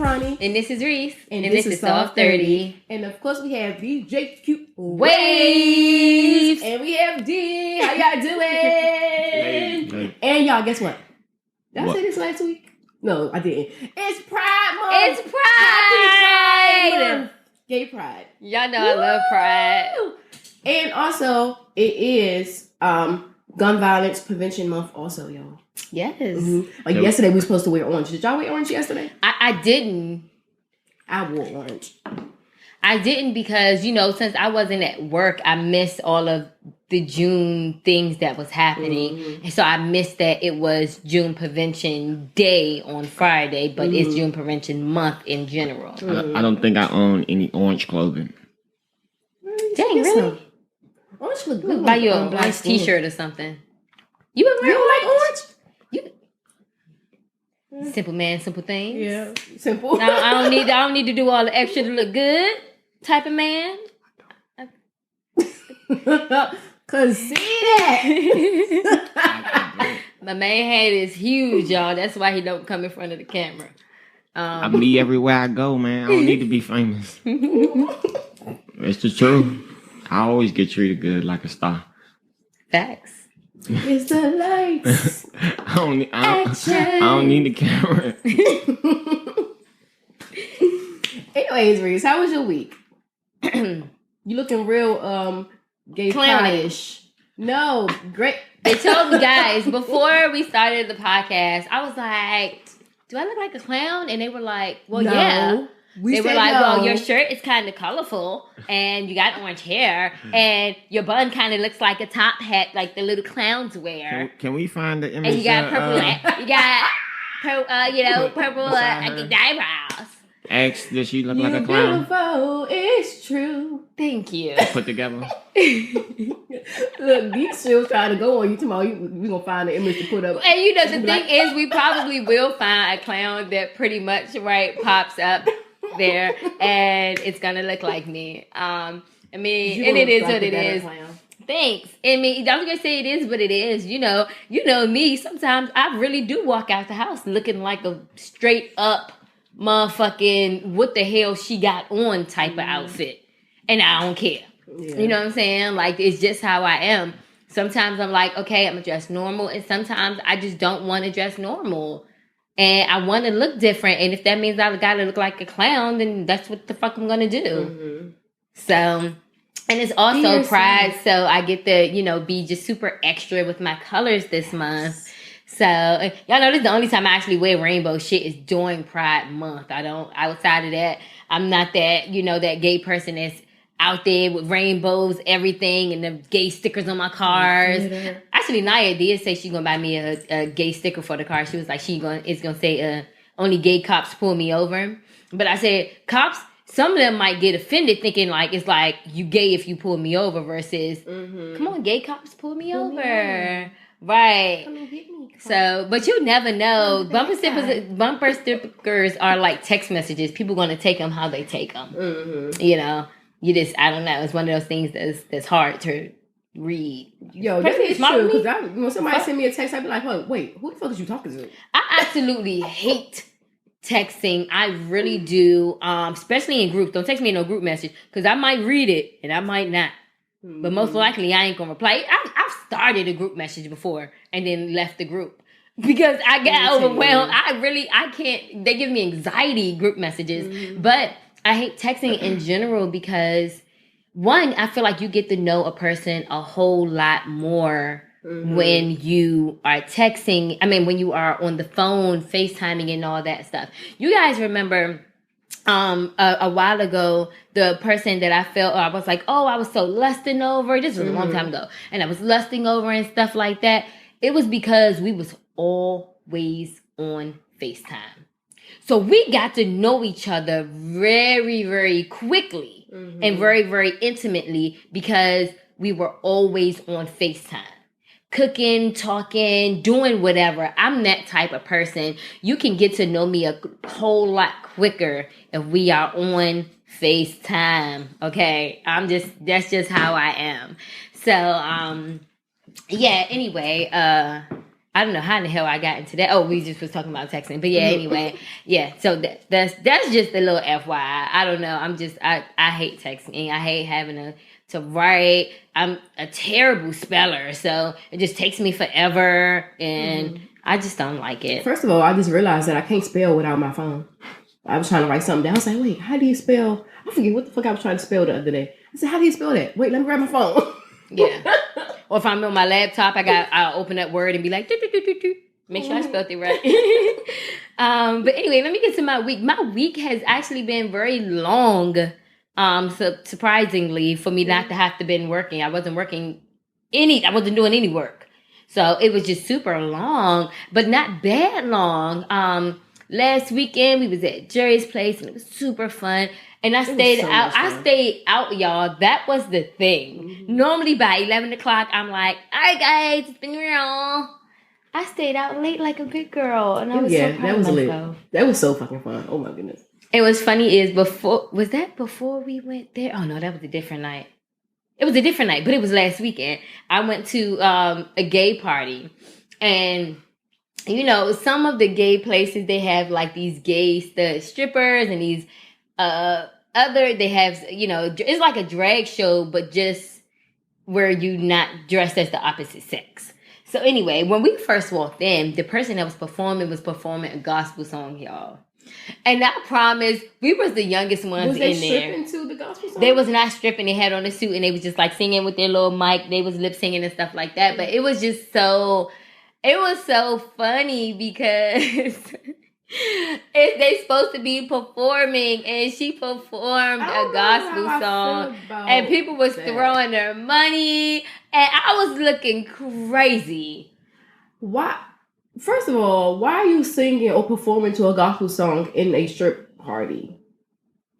Ronnie. And this is Reese. And this is Soft 30. And of course we have BJQ Waves. And we have D. How y'all doing? Hey. And y'all, guess what? Did I say this last week? No, I didn't. It's Pride Month. It's Pride. Happy Pride Month. Gay Pride. Y'all know I love Pride. And also, it is Gun Violence Prevention Month also, y'all. Yes. Mm-hmm. Like yesterday, we were supposed to wear orange. Did y'all wear orange yesterday? I didn't. I wore orange. I didn't because, since I wasn't at work, I missed all of the June things that was happening. Mm-hmm. And so I missed that it was June Prevention Day on Friday, but it's June Prevention Month in general. Mm-hmm. I don't think I own any orange clothing. Dang, really? Orange look good. Buy you a orange t-shirt or something. You would wear like orange? Simple man, simple things. Yeah, simple. I don't need to do all the extra to look good. Type of man. Cause see that. My man head is huge, y'all. That's why he don't come in front of the camera. I bleed everywhere I go, man. I don't need to be famous. It's the truth. I always get treated good like a star. Facts. It's the lights. I don't need the camera. Anyways, Reese, how was your week? You looking real gay clownish. No, great. They told me, guys, before we started the podcast, I was like, do I look like a clown? And they were like, well, no. Yeah. They were like, well, your shirt is kind of colorful, and you got orange hair, and your bun kind of looks like a top hat, like the little clowns wear. Can we find the image? And you got purple, purple eyebrows. X, does she look like a clown? Beautiful, it's true. Thank you. Put together. Look, these still trying to go on you tomorrow. We gonna find the image to put up. And the thing is, we probably will find a clown that pretty much pops up there, and it's gonna look like me. And it is what it is. Thanks. I mean, I was gonna say it is what it is. You know me. Sometimes I really do walk out the house looking like a straight up motherfucking what the hell she got on type of outfit, and I don't care. Yeah. You know what I'm saying? Like, it's just how I am. Sometimes I'm like, okay, I'm gonna dress normal, and sometimes I just don't want to dress normal. And I want to look different. And if that means I got to look like a clown, then that's what the fuck I'm going to do. Mm-hmm. So, and it's also Pride. So I get to, be just super extra with my colors this month. So, y'all know this is the only time I actually wear rainbow shit is during Pride Month. I don't, outside of that, I'm not that, that gay person that's out there with rainbows, everything, and the gay stickers on my cars. Mm-hmm. Actually, Naya did say she's gonna buy me a gay sticker for the car. She was like, it's gonna say only gay cops pull me over. But I said, cops, some of them might get offended thinking like it's like you gay if you pull me over versus come on, gay cops pull me over. Right. Come and get me. So, but you never know. Bumper stickers are like text messages. People gonna take them how they take them. Mm-hmm. You just, I don't know. It's one of those things that's hard to read. Yo, that is true. Because when somebody send me a text, I'd be like, wait, who the fuck is you talking to? I absolutely hate texting. I really do. Especially in groups. Don't text me in no group message. Because I might read it and I might not. Mm-hmm. But most likely I ain't going to reply. I've started a group message before and then left the group. Because I get overwhelmed. I can't. They give me anxiety, group messages. Mm-hmm. But I hate texting in general because, one, I feel like you get to know a person a whole lot more when you are texting. I mean, when you are on the phone, FaceTiming and all that stuff. You guys remember a while ago, the person that I felt, I was like, I was so lusting over. This was a long time ago. And I was lusting over and stuff like that. It was because we was always on FaceTime. So we got to know each other very, very quickly and very, very intimately because we were always on FaceTime. Cooking, talking, doing whatever. I'm that type of person. You can get to know me a whole lot quicker if we are on FaceTime. Okay? That's just how I am. So, anyway, I I don't know how in the hell I got into that. Oh, we just was talking about texting. But yeah, anyway. Yeah, so that's just a little FYI. I don't know. I hate texting. I hate having to write. I'm a terrible speller. So it just takes me forever. And I just don't like it. First of all, I just realized that I can't spell without my phone. I was trying to write something down. I was like, wait, how do you spell? I forget what the fuck I was trying to spell the other day. I said, how do you spell that? Wait, let me grab my phone. Yeah. Or if I'm on my laptop, I'll open up Word and be like, make sure I spelled it right. But anyway, let me get to my week. My week has actually been very long. Surprisingly, for me not to have to been working. I wasn't doing any work. So it was just super long, but not bad long. Last weekend we was at Jerry's place and it was super fun. And I stayed out, y'all. That was the thing. Mm-hmm. Normally by 11 o'clock, I'm like, all right, guys, it's been real. I stayed out late like a big girl. And I was so proud of myself. That was so fucking fun. Oh, my goodness. It was funny is before we went there? Oh, no, that was a different night. It was a different night, but it was last weekend. I went to a gay party. And, you know, some of the gay places, they have like these gay strippers and these... they have, you know, it's like a drag show, but just where you not dressed as the opposite sex. So anyway, when we first walked in, the person that was performing a gospel song, y'all. And I promise, we was the youngest ones in there. Was they stripping to the gospel song? They was not stripping. They had on a suit and they was just like singing with their little mic. They was lip singing and stuff like that. But it was so funny because... they supposed to be performing and she performed a gospel song and people was throwing their money and I was looking crazy. Why? First of all, why are you singing or performing to a gospel song in a strip party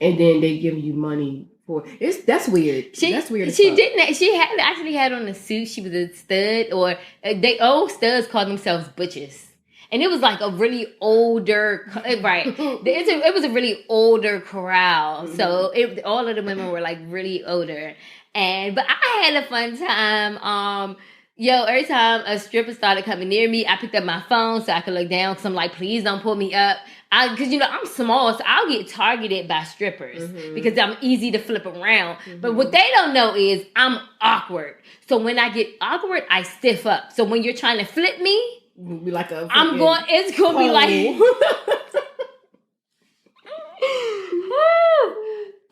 and then they give you money for it? That's weird. That's weird. She didn't. She actually had on a suit. She was a stud, or they old studs call themselves butches. And it was like a really older, right? It was a really older crowd. So all of the women were like really older. But I had a fun time. Every time a stripper started coming near me, I picked up my phone so I could look down. Cause I'm like, please don't pull me up. Cause you know, I'm small, so I'll get targeted by strippers because I'm easy to flip around. But what they don't know is I'm awkward. So when I get awkward, I stiff up. So when you're trying to flip me, be like it's gonna be like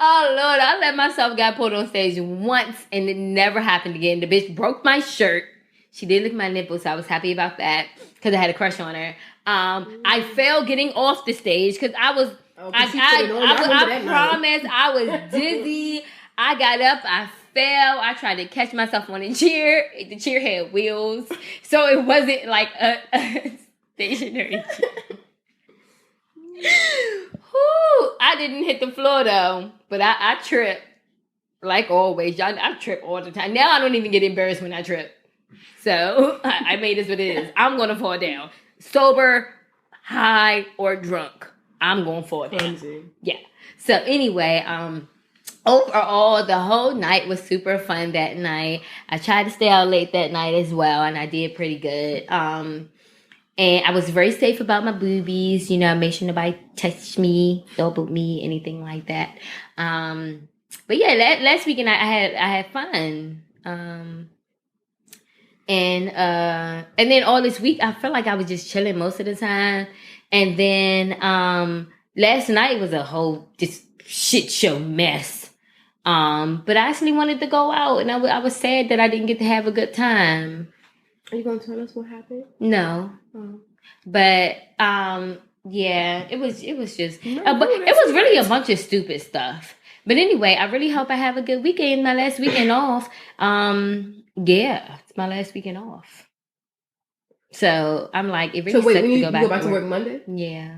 oh Lord, I let myself get pulled on stage once and it never happened again. The bitch broke my shirt. She did lick my nipples, so I was happy about that because I had a crush on her. I fell getting off the stage because I promise I was dizzy. I got up, I fell. I tried to catch myself on a chair. The chair had wheels, so it wasn't like a stationary chair. I didn't hit the floor though, but I tripped like always. Y'all, I trip all the time. Now I don't even get embarrassed when I trip. So I made this what it is. I'm gonna fall down, sober, high, or drunk. I'm gonna fall down. Crazy. Yeah. So anyway, overall, the whole night was super fun that night. I tried to stay out late that night as well, and I did pretty good. And I was very safe about my boobies. You know, I made sure nobody touched me, elbowed me, anything like that. But yeah, last weekend I had fun. And then all this week I felt like I was just chilling most of the time. And then last night was a whole just shit show mess. But I actually wanted to go out, and I was sad that I didn't get to have a good time. Are you going to tell us what happened? No. Oh. But yeah, it was just but it was really a bunch of stupid stuff. But anyway, I really hope I have a good weekend. My last weekend off. Yeah, it's my last weekend off. So I'm like, it really sucks to go back. You go back to work Monday? Yeah.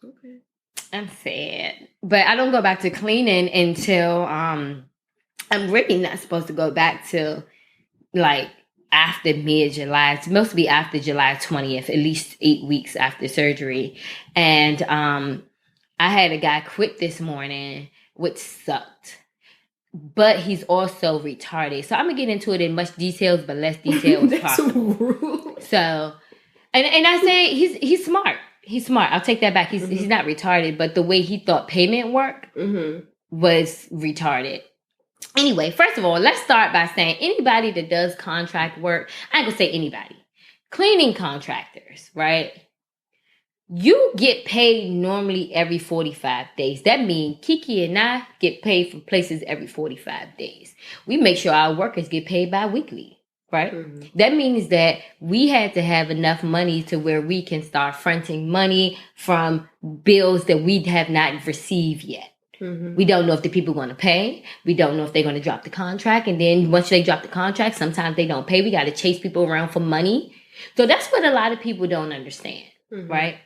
Okay. I'm sad, but I don't go back to cleaning until I'm really not supposed to go back till like after mid-July. It's supposed to be after July 20th, at least 8 weeks after surgery. And I had a guy quit this morning, which sucked. But he's also retarded. So I'm going to get into it in much details, but less details. That's rude. So, and I say he's smart. He's smart. I'll take that back. He's not retarded, but the way he thought payment worked was retarded. Anyway, first of all, let's start by saying anybody that does contract work, I ain't gonna say anybody. Cleaning contractors, right? You get paid normally every 45 days. That means Kiki and I get paid from places every 45 days. We make sure our workers get paid bi-weekly, right? That means that we had to have enough money to where we can start fronting money from bills that we have not received yet. We don't know if the people are going to pay. We don't know if they're going to drop the contract. And then once they drop the contract, sometimes they don't pay. We got to chase people around for money. So that's what a lot of people don't understand, right?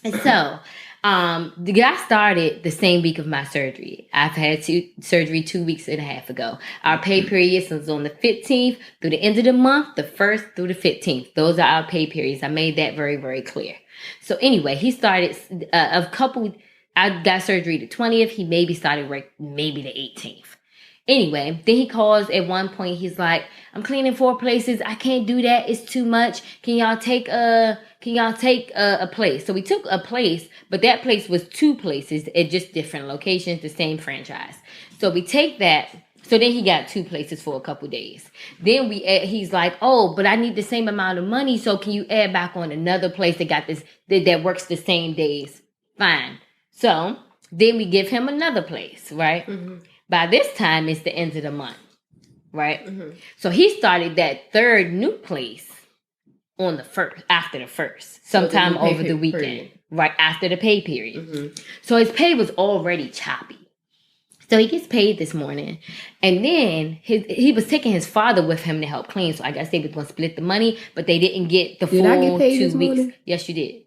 And so, the guy started the same week of my surgery. I've had surgery 2 weeks and a half ago. Our pay period is on the 15th through the end of the month, the 1st through the 15th. Those are our pay periods. I made that very, very clear. So anyway, he started I got surgery the 20th. He maybe started maybe the 18th. Anyway, then he calls at one point. He's like, I'm cleaning 4 places. I can't do that. It's too much. Can y'all take a place? So we took a place, but that place was 2 places at just different locations, the same franchise. So we take that. So then he got 2 places for a couple days. Then he's like, oh, but I need the same amount of money. So can you add back on another place that got this, that works the same days? Fine. So then we give him another place, right? By this time, it's the end of the month, right? So he started that 3rd new place on the 1st, after the 1st, sometime over the weekend, right after the pay period. So his pay was already choppy. So he gets paid this morning, and then he was taking his father with him to help clean. So I guess they was going to split the money, but they didn't get the full 2 weeks. Morning? Yes, you did.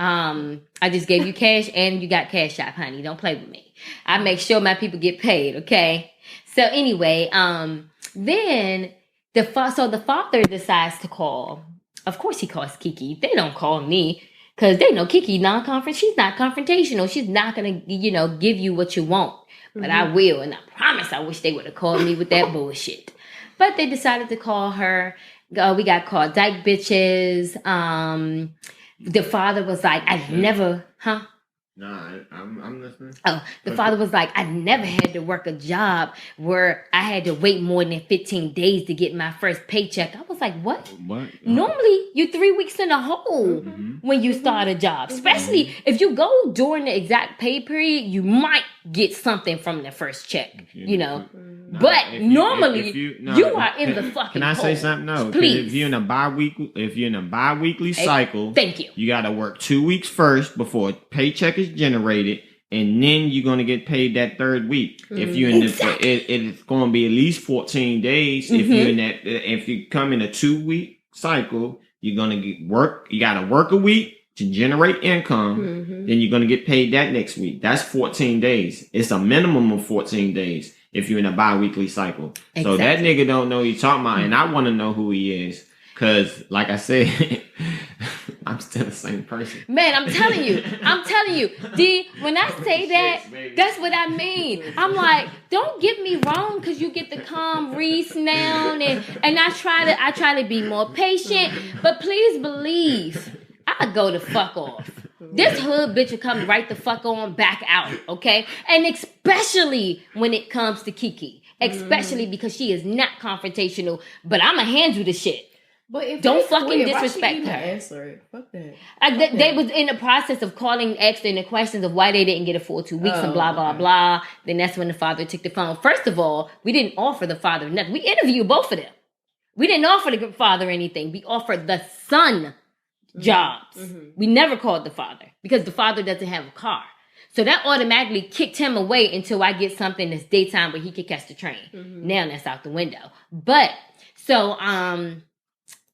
I just gave you cash and you got cash out, honey. Don't play with me. I make sure my people get paid, okay? So anyway, then the father decides to call. Of course he calls Kiki. They don't call me because they know Kiki she's not confrontational. She's not going to, give you what you want. But I will, and I promise I wish they would have called me with that bullshit. But they decided to call her. We got called dyke bitches. The father was like, I've never, Nah, I'm listening. Oh, the father was like, I never had to work a job where I had to wait more than 15 days to get my first paycheck. I was like, what? Normally, you're 3 weeks in a hole when you start a job. Especially if you go during the exact pay period, you might get something from the first check, But normally, you are in the fucking Can I say hole. something? No. Please. If you're in a bi-weekly cycle, thank you. You got to work 2 weeks first before a paycheck is generated, and then you're going to get paid that 3rd week. If you're in it's going to be at least 14 days. If you come in a 2-week cycle, you're going to work. You got to work a week to generate income. Then you're going to get paid that next week. That's 14 days. It's a minimum of 14 days if you're in a bi-weekly cycle. Exactly. So that nigga don't know what he's talking about, and I want to know who he is. Because, like I said, I'm still the same person. Man, I'm telling you. D, when I say that, that's what I mean. I'm like, don't get me wrong, because you get the calm Reese now, and I try to be more patient, but please believe, I go the fuck off. This hood bitch will come right the fuck on back out, okay? And especially when it comes to Kiki. Especially because she is not confrontational, but I'ma handle the shit. But if don't fucking disrespect her. Answer it. Fuck that. They was in the process of asking the questions of why they didn't get a full 2 weeks and blah, blah, blah. Then that's when the father took the phone. First of all, we didn't offer the father nothing. We interviewed both of them. We didn't offer the father anything. We offered the son jobs. We never called the father because the father doesn't have a car. So that automatically kicked him away until I get something that's daytime where he could catch the train. Now that's out the window. But so,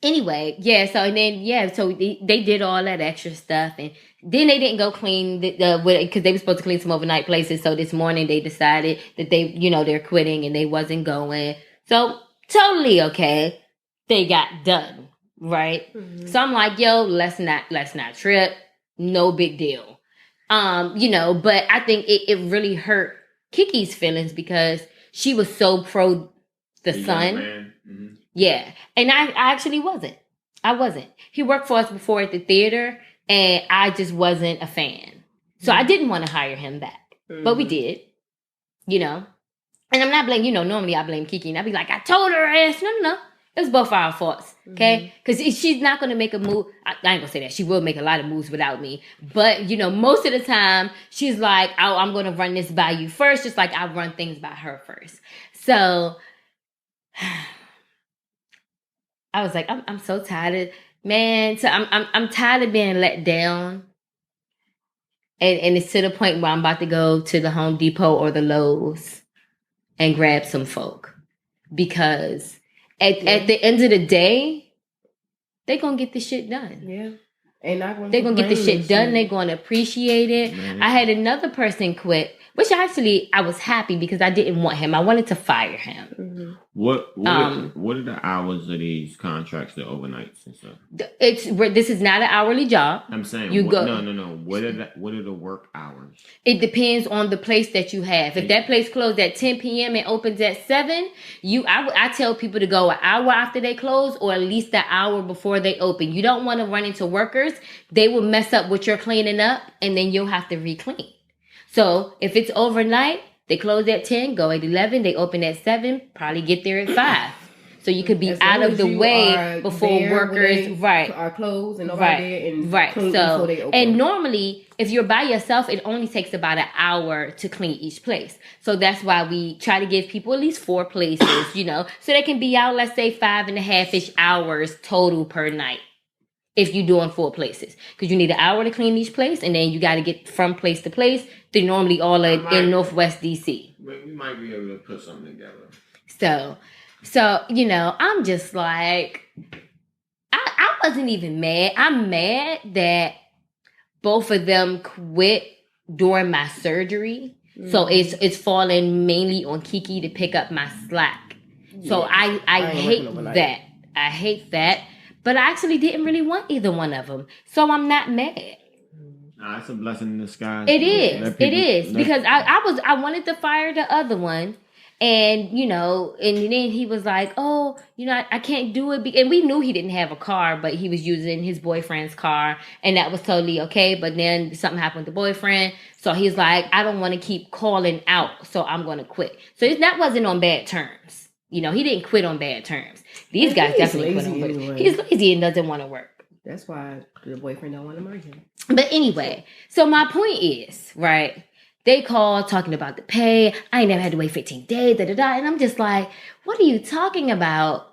anyway, so they did all that extra stuff, and then they didn't go clean because they were supposed to clean some overnight places. So this morning they decided that they're quitting and they wasn't going. So totally okay, they got done, right? So I'm like, yo, let's not trip, no big deal, But I think it really hurt Kiki's feelings because she was so pro the son. Yeah, and I actually wasn't. I wasn't. He worked for us before at the theater, and I just wasn't a fan. So I didn't want to hire him back. But we did, you know. And I'm not blaming, normally I blame Kiki. And I'd be like, I told her ass. No. It was both our faults, okay? Because she's not going to make a move. I ain't going to say that. She will make a lot of moves without me. But, most of the time, she's like, oh, I'm going to run this by you first, just like I run things by her first. So I was like, I'm so tired of, man. So I'm tired of being let down. And it's to the point where I'm about to go to the Home Depot or the Lowe's and grab some folk. Because at the end of the day, they're going to get the shit done. Yeah. And they're going to get the shit done. They're going to appreciate it. Man. I had another person quit, which actually I was happy because I didn't want him. I wanted to fire him. Mm-hmm. What are the hours of these contracts, the overnights and stuff? This is not an hourly job. I'm saying no. What are the work hours? It depends on the place that you have. If that place closed at 10 p.m. and opens at 7, I tell people to go an hour after they close or at least an hour before they open. You don't want to run into workers. They will mess up what you're cleaning up, and then you'll have to re-clean. So if it's overnight, they close at 10, go at 11, they open at 7, probably get there at 5. So you could be out of the way before workers are closed and nobody there and clean before they open. And normally, if you're by yourself, it only takes about an hour to clean each place. So that's why we try to give people at least 4 places, so they can be out, let's say 5.5-ish hours total per night. If you're doing 4 places. Because you need an hour to clean each place, and then you got to get from place to place. They're normally all in Northwest D.C. We might be able to put something together. So I'm just like, I wasn't even mad. I'm mad that both of them quit during my surgery. Mm-hmm. So it's falling mainly on Kiki to pick up my slack. Yeah. So I hate that. I hate that. But I actually didn't really want either one of them. So I'm not mad. It's a blessing in disguise. It is. Because I wanted to fire the other one. And, and then he was like, oh, I can't do it. And we knew he didn't have a car, but he was using his boyfriend's car. And that was totally okay. But then something happened with the boyfriend. So he's like, I don't want to keep calling out. So I'm going to quit. So that wasn't on bad terms. He didn't quit on bad terms. These guys definitely quit on work. Anyway. He's lazy and doesn't want to work. That's why the boyfriend don't want to marry him. But anyway, so my point is, right, they called talking about the pay. I ain't never had to wait 15 days, And I'm just like, what are you talking about?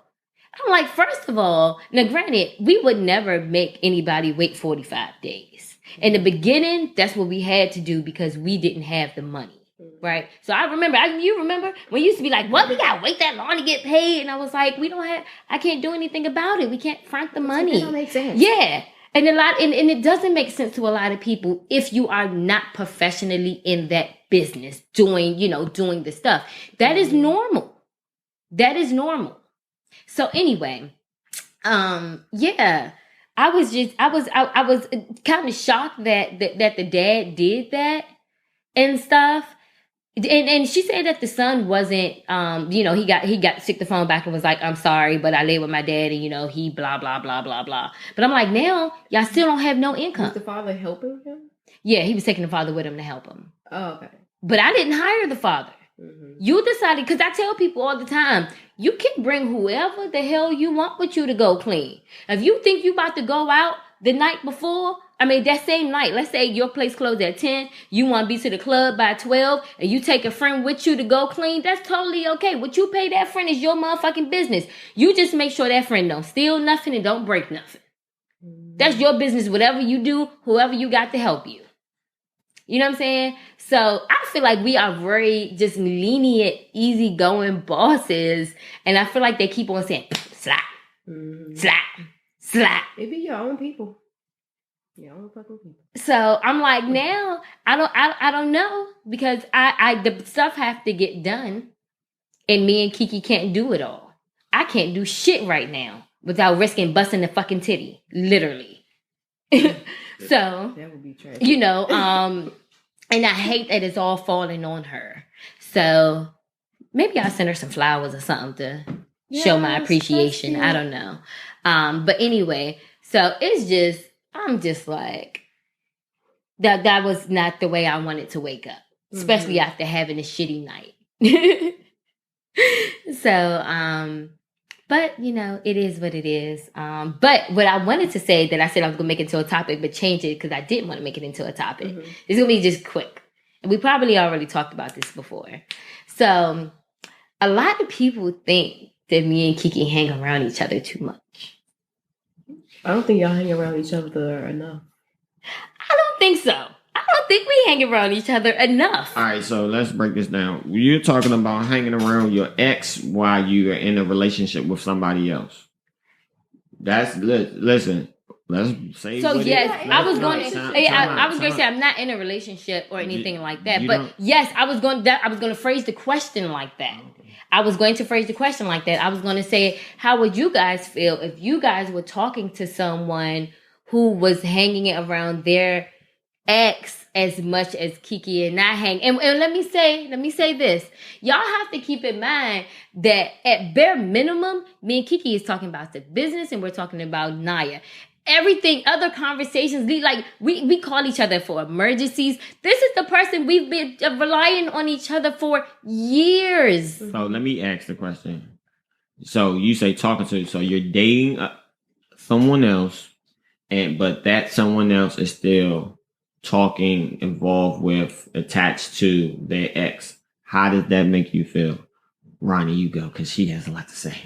I'm like, first of all, now granted, we would never make anybody wait 45 days. In the beginning, that's what we had to do because we didn't have the money. Right. So I remember, you remember when you used to be like, what? We got to wait that long to get paid. And I was like, I can't do anything about it. We can't front the money. That don't make sense. Yeah. And and it doesn't make sense to a lot of people if you are not professionally in that business doing the stuff. That is normal. That is normal. So anyway, yeah, I was kind of shocked that the dad did that and stuff. And she said that the son wasn't, he got sick the phone back and was like, I'm sorry, but I live with my dad and, he blah, blah, blah, blah, blah. But I'm like, now y'all still don't have no income. Was the father helping him? Yeah, he was taking the father with him to help him. Oh, okay. But I didn't hire the father. Mm-hmm. You decided, because I tell people all the time, you can bring whoever the hell you want with you to go clean. If you think you about to go out the night before, that same night, let's say your place closed at 10, you want to be to the club by 12, and you take a friend with you to go clean, that's totally okay. What you pay that friend is your motherfucking business. You just make sure that friend don't steal nothing and don't break nothing. That's your business. Whatever you do, whoever you got to help you. You know what I'm saying? So I feel like we are very just lenient, easygoing bosses, and I feel like they keep on saying, slap, slap, slap. It be your own people. Your own fucking people. So I'm like, now I don't know because the stuff have to get done, and me and Kiki can't do it all. I can't do shit right now without risking busting the fucking titty, literally. So that would be tragic. And I hate that it's all falling on her. So maybe I'll send her some flowers or something to show my appreciation. I don't know. But anyway, so I'm just like, that was not the way I wanted to wake up, especially after having a shitty night. So, but it is what it is. But what I wanted to say that I said I was gonna make it into a topic, but change it because I didn't want to make it into a topic. It's gonna be just quick, and we probably already talked about this before. So, a lot of people think that me and Kiki hang around each other too much. I don't think y'all hang around each other enough. I don't think so. I don't think we hang around each other enough. All right, so let's break this down. You're talking about hanging around your ex while you are in a relationship with somebody else. Listen. Let's say. So yes, I was going to say I'm not in a relationship or anything like that. But yes, I was going to phrase the question like that. I was going to phrase the question like that. I was going to say, how would you guys feel if you guys were talking to someone who was hanging around their ex as much as Kiki and I hang? And let me say this. Y'all have to keep in mind that at bare minimum, me and Kiki is talking about the business and we're talking about Naya. Everything, other conversations, like we call each other for emergencies. This is the person we've been relying on each other for years. So let me ask the question. So you say talking to, so you're dating someone else, but that someone else is still talking, involved with, attached to their ex. How does that make you feel? Ronnie, you go, because she has a lot to say.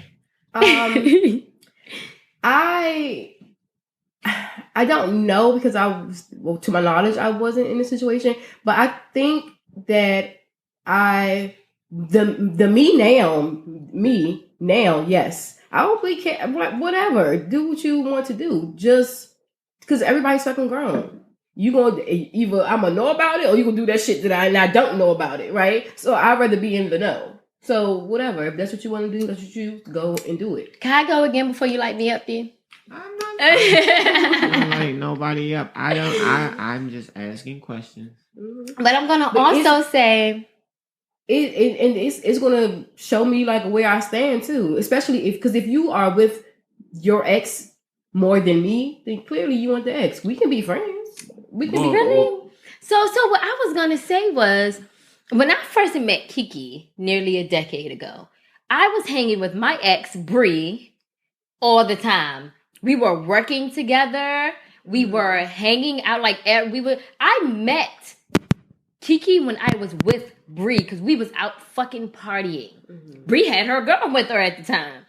I don't know because to my knowledge, I wasn't in a situation, but I think that the me now, yes, I don't really care. Whatever, do what you want to do, just because everybody's fucking grown. You gonna either I'm gonna know about it or you gonna do that shit that I don't know about it, right? So I'd rather be in the know. So whatever, if that's what you want to do, that's what you go and do it. Can I go again before you light me up, then? I don't like nobody up. I'm just asking questions. But I'm gonna also say it's gonna show me like where I stand too. Especially if you are with your ex more than me, then clearly you want the ex. We can be friends. We can be really. So what I was gonna say was, when I first met Kiki nearly a decade ago, I was hanging with my ex Bree all the time. We were working together. We were hanging out I met Kiki when I was with Bree because we was out fucking partying. Bree had her girl with her at the time.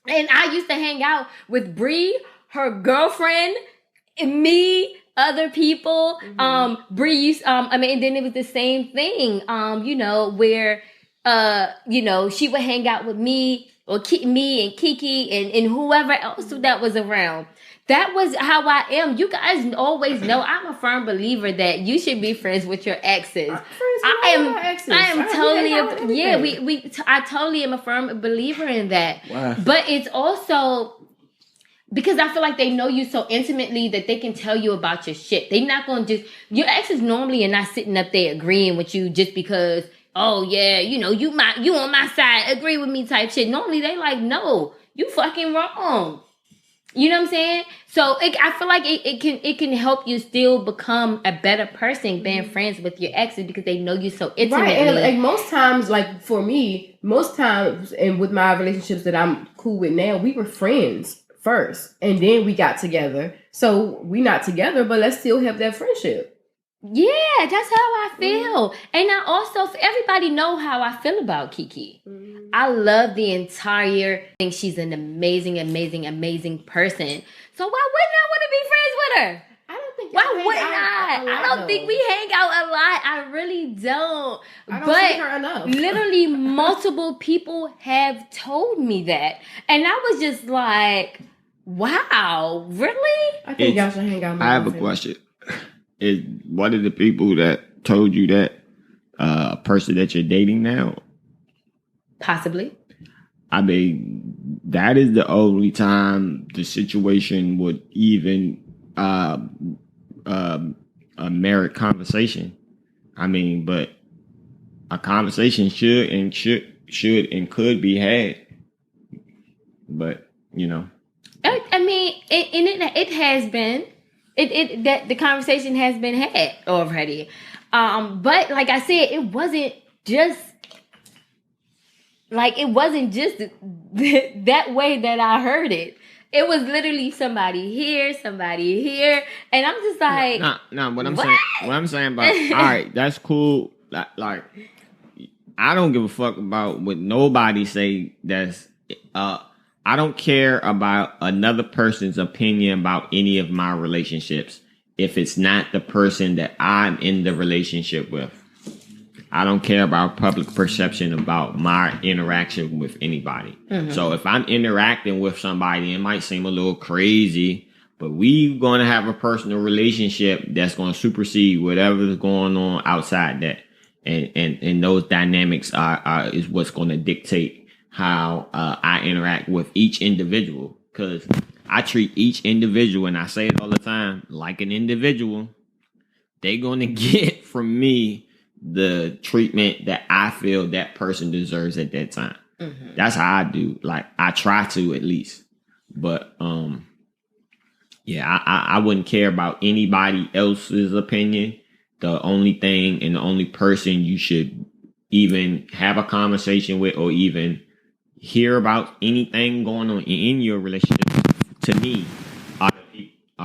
And I used to hang out with Bree, her girlfriend, and me, other people. Bree used, and then it was the same thing, where, she would hang out with me, or me and Kiki and whoever else that was around. That was how I am. You guys always know I'm a firm believer that you should be friends with your exes. I totally am a firm believer in that. Wow. But it's also because I feel like they know you so intimately that they can tell you about your shit. They're not going to your exes normally are not sitting up there agreeing with you just because, oh yeah, you on my side, agree with me type shit. Normally they like, no, you fucking wrong. You know what I'm saying? So I feel like it can help you still become a better person being friends with your exes because they know you so intimately. Right, and like most times, like for me, and with my relationships that I'm cool with now, we were friends first, and then we got together. So we not together, but let's still have that friendship. Yeah, that's how I feel. And I also, everybody know how I feel about Kiki. I love the entire thing. She's an amazing, amazing, amazing person. So why wouldn't I want to be friends with her? I don't think why wouldn't I don't think we hang out a lot. I really don't. I don't see her enough. Literally multiple people have told me that. And I was just like, wow, really? I think y'all should hang out more. I have a question. Is one of the people that told you that a person that you're dating now? Possibly. I mean, that is the only time the situation would even merit conversation. I mean, but a conversation should and could be had. But I mean, it has been. That the conversation has been had already. But like I said, it wasn't just that way that I heard it. It was literally somebody here, and I'm just like, no. What I'm saying about, all right, that's cool. Like, I don't give a fuck about what nobody say. I don't care about another person's opinion about any of my relationships if it's not the person that I'm in the relationship with. I don't care about public perception about my interaction with anybody. Mm-hmm. So if I'm interacting with somebody, it might seem a little crazy, but we're going to have a personal relationship that's going to supersede whatever's going on outside that. And those dynamics is what's going to dictate how I interact with each individual. Because I treat each individual, and I say it all the time, like an individual. They're going to get from me the treatment that I feel that person deserves at that time. Mm-hmm. That's how I do. Like, I try to, at least. But yeah, I wouldn't care about anybody else's opinion. The only thing and the only person you should even have a conversation with or even hear about anything going on in your relationship, to me, are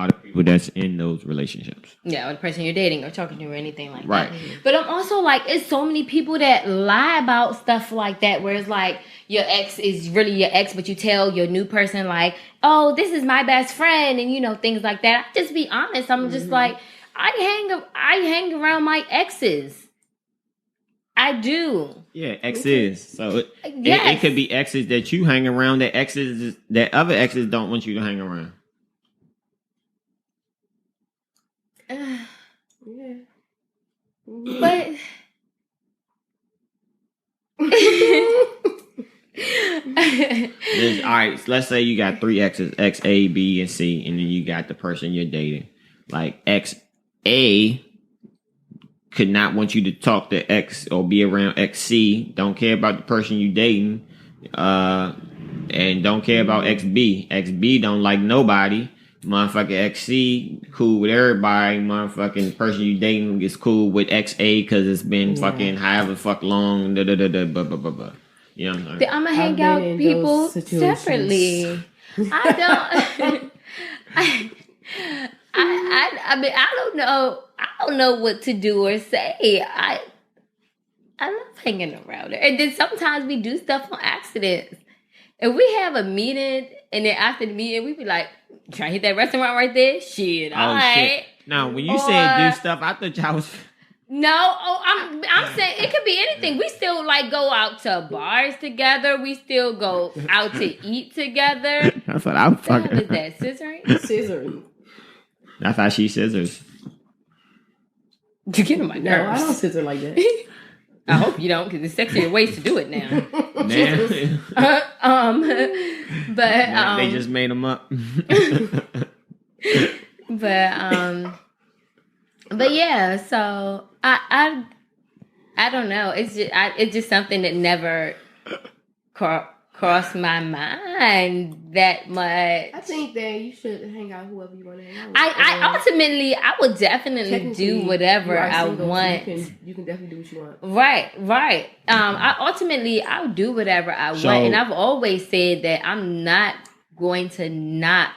the people that's in those relationships. Yeah, or the person you're dating or talking to or anything like right. that. But I'm also like, it's so many people that lie about stuff like that, where it's like your ex is really your ex, but you tell your new person like, oh, this is my best friend, and you know, things like that. I just be honest. I'm just like, I hang around my exes. I do. Yeah, exes. So it could be exes that you hang around that other exes don't want you to hang around. Yeah. But all right, so let's say you got 3 exes, X, A, B, and C, and then you got the person you're dating. Like, X A could not want you to talk to X or be around XC, don't care about the person you dating, and don't care about XB. XB don't like nobody. Motherfucking XC cool with everybody. Motherfucking person you dating is cool with XA because it's been fucking however fuck long. Blah, blah, blah, blah, blah, blah. You know what I'm saying? I'm gonna hang out people separately. I don't. I mean, I don't know. I don't know what to do or say. I love hanging around her, and then sometimes we do stuff on accident. If we have a meeting, and then after the meeting, we be like, "Try to hit that restaurant right there." Shit, all right. Shit. Now, when you said do stuff, I thought y'all was. No, I'm saying it could be anything. We still like go out to bars together. We still go out to eat together. That's what I'm fucking. What is that? Scissoring? Scissoring. That's how she scissors. You get on my nerves. No, I don't scissor like that. I hope you don't, because there's sexier ways to do it now. But they just made them up. But yeah. So I don't know. It's just something that never crossed my mind that much. I think that you should hang out whoever you want to hang out with. I ultimately, I would definitely do whatever I want. You can definitely do what you want. Right. I would do whatever I want, and I've always said that I'm not going to not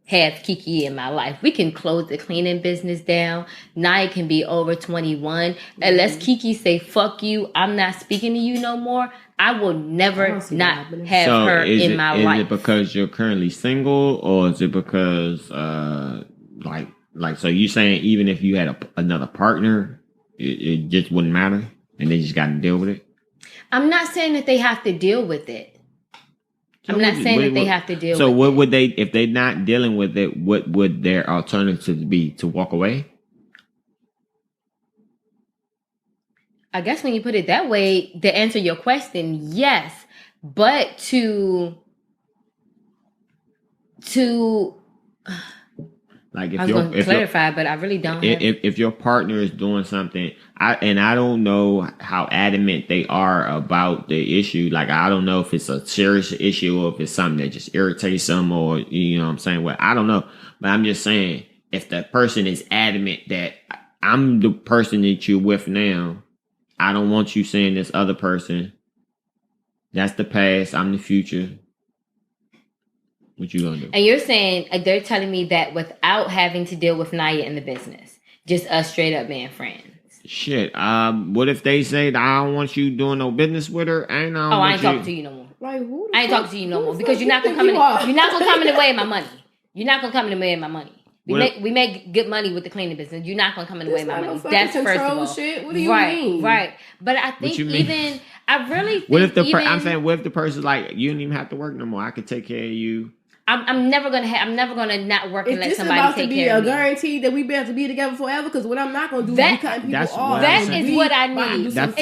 have Kiki in my life. We can close the cleaning business down. Naya can be over 21. Unless Kiki say, fuck you, I'm not speaking to you no more, I will never not have her in my life. Is it because you're currently single, or is it because, like, so you saying even if you had another partner, it just wouldn't matter, and they just got to deal with it? I'm not saying that they have to deal with it. I'm not saying that they have to deal with it. So what would they, if they're not dealing with it, what would their alternative be? To walk away? I guess when you put it that way, to answer your question, yes. But to Like I was going to clarify, but I really don't. If your partner is doing something, I don't know how adamant they are about the issue. Like I don't know if it's a serious issue or if it's something that just irritates them, or you know what I'm saying. Well, I don't know, but I'm just saying if the person is adamant that I'm the person that you're with now, I don't want you seeing this other person. That's the past. I'm the future. What you gonna do? And you're saying they're telling me that without having to deal with Naya in the business, just us straight up being friends. Shit. What if they say that I don't want you doing no business with her? I ain't talking to you no more. Like I ain't talking to you no more because you're not gonna come in. You're not gonna come in the way of my money. You're not gonna come in the way of my money. We make good money with the cleaning business. You're not gonna come in the way of my money. That's first of all. Shit. What do you mean? Right. But I think I really think what if I'm saying, what if the person's like, you don't even have to work no more? I could take care of you. I'm never gonna not work and let somebody take care of me. Is this about to be a guarantee that we have to be together forever? Because what I'm not gonna do is be cutting people off. That is what I need. It's not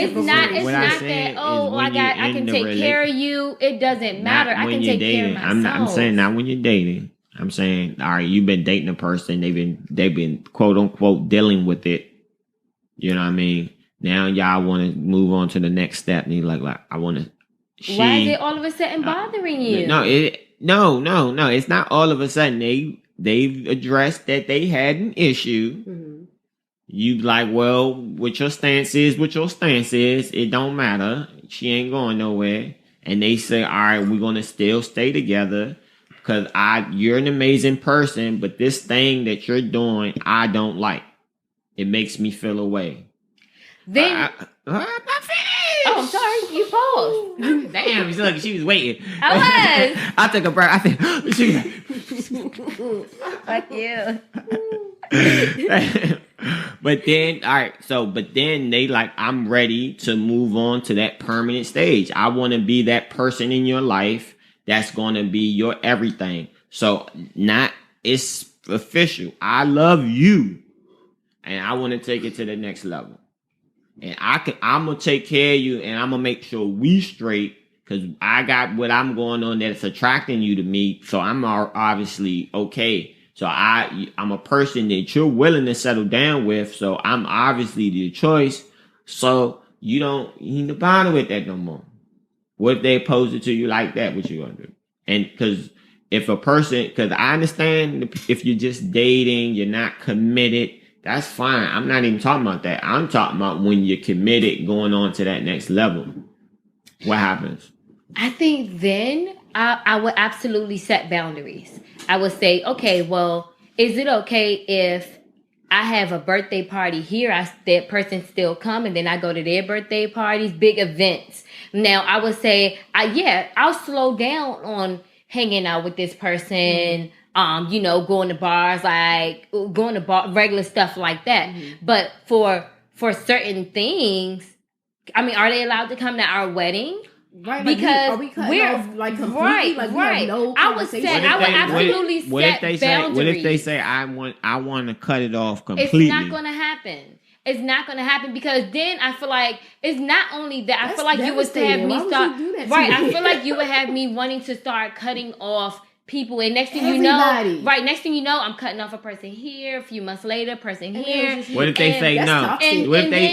that I can take care of you. It doesn't matter. I can take care of myself. I'm saying not when you're dating. I'm saying, all right, you've been dating a person. They've been quote unquote dealing with it. You know what I mean? Now y'all want to move on to the next step, and you're like I want to. Why is it all of a sudden bothering you? No. It's not all of a sudden. They've addressed that they had an issue. Mm-hmm. You like, well, what your stance is. It don't matter. She ain't going nowhere. And they say, all right, we're gonna still stay together because you're an amazing person, but this thing that you're doing, I don't like. It makes me feel away. Then. Oh, I'm sorry. You paused. Damn, look, she was waiting. I was. I took a breath. I said, fuck you. But then, all right. But then they like, I'm ready to move on to that permanent stage. I want to be that person in your life that's going to be your everything. So it's official. I love you. And I want to take it to the next level. And I'm going to take care of you, and I'm going to make sure we straight, because I got what I'm going on that's attracting you to me, so I'm obviously okay. So I'm a person that you're willing to settle down with, so I'm obviously the choice, so you don't need to bother with that no more. What if they pose it to you like that? What you going to do? And because I understand if you're just dating, you're not committed, that's fine. I'm not even talking about that. I'm talking about when you're committed, going on to that next level. What happens? I think then I would absolutely set boundaries. I would say, okay, well, is it okay if I have a birthday party here, that person still come, and then I go to their birthday parties, big events. Now, I would say, I'll slow down on hanging out with this person. Mm-hmm. Going to bars, regular stuff like that. Mm-hmm. But for certain things, I mean, are they allowed to come to our wedding? Right, because we're like completely, right. We have no I would absolutely set boundaries. What if they say I want to cut it off completely? It's not going to happen. It's not going to happen, because then I feel like it's not only that. I feel like you would have me start. Right, I feel like you would have me wanting to start cutting off people, and next thing you know, I'm cutting off a person here. A few months later, person here. What if they say no?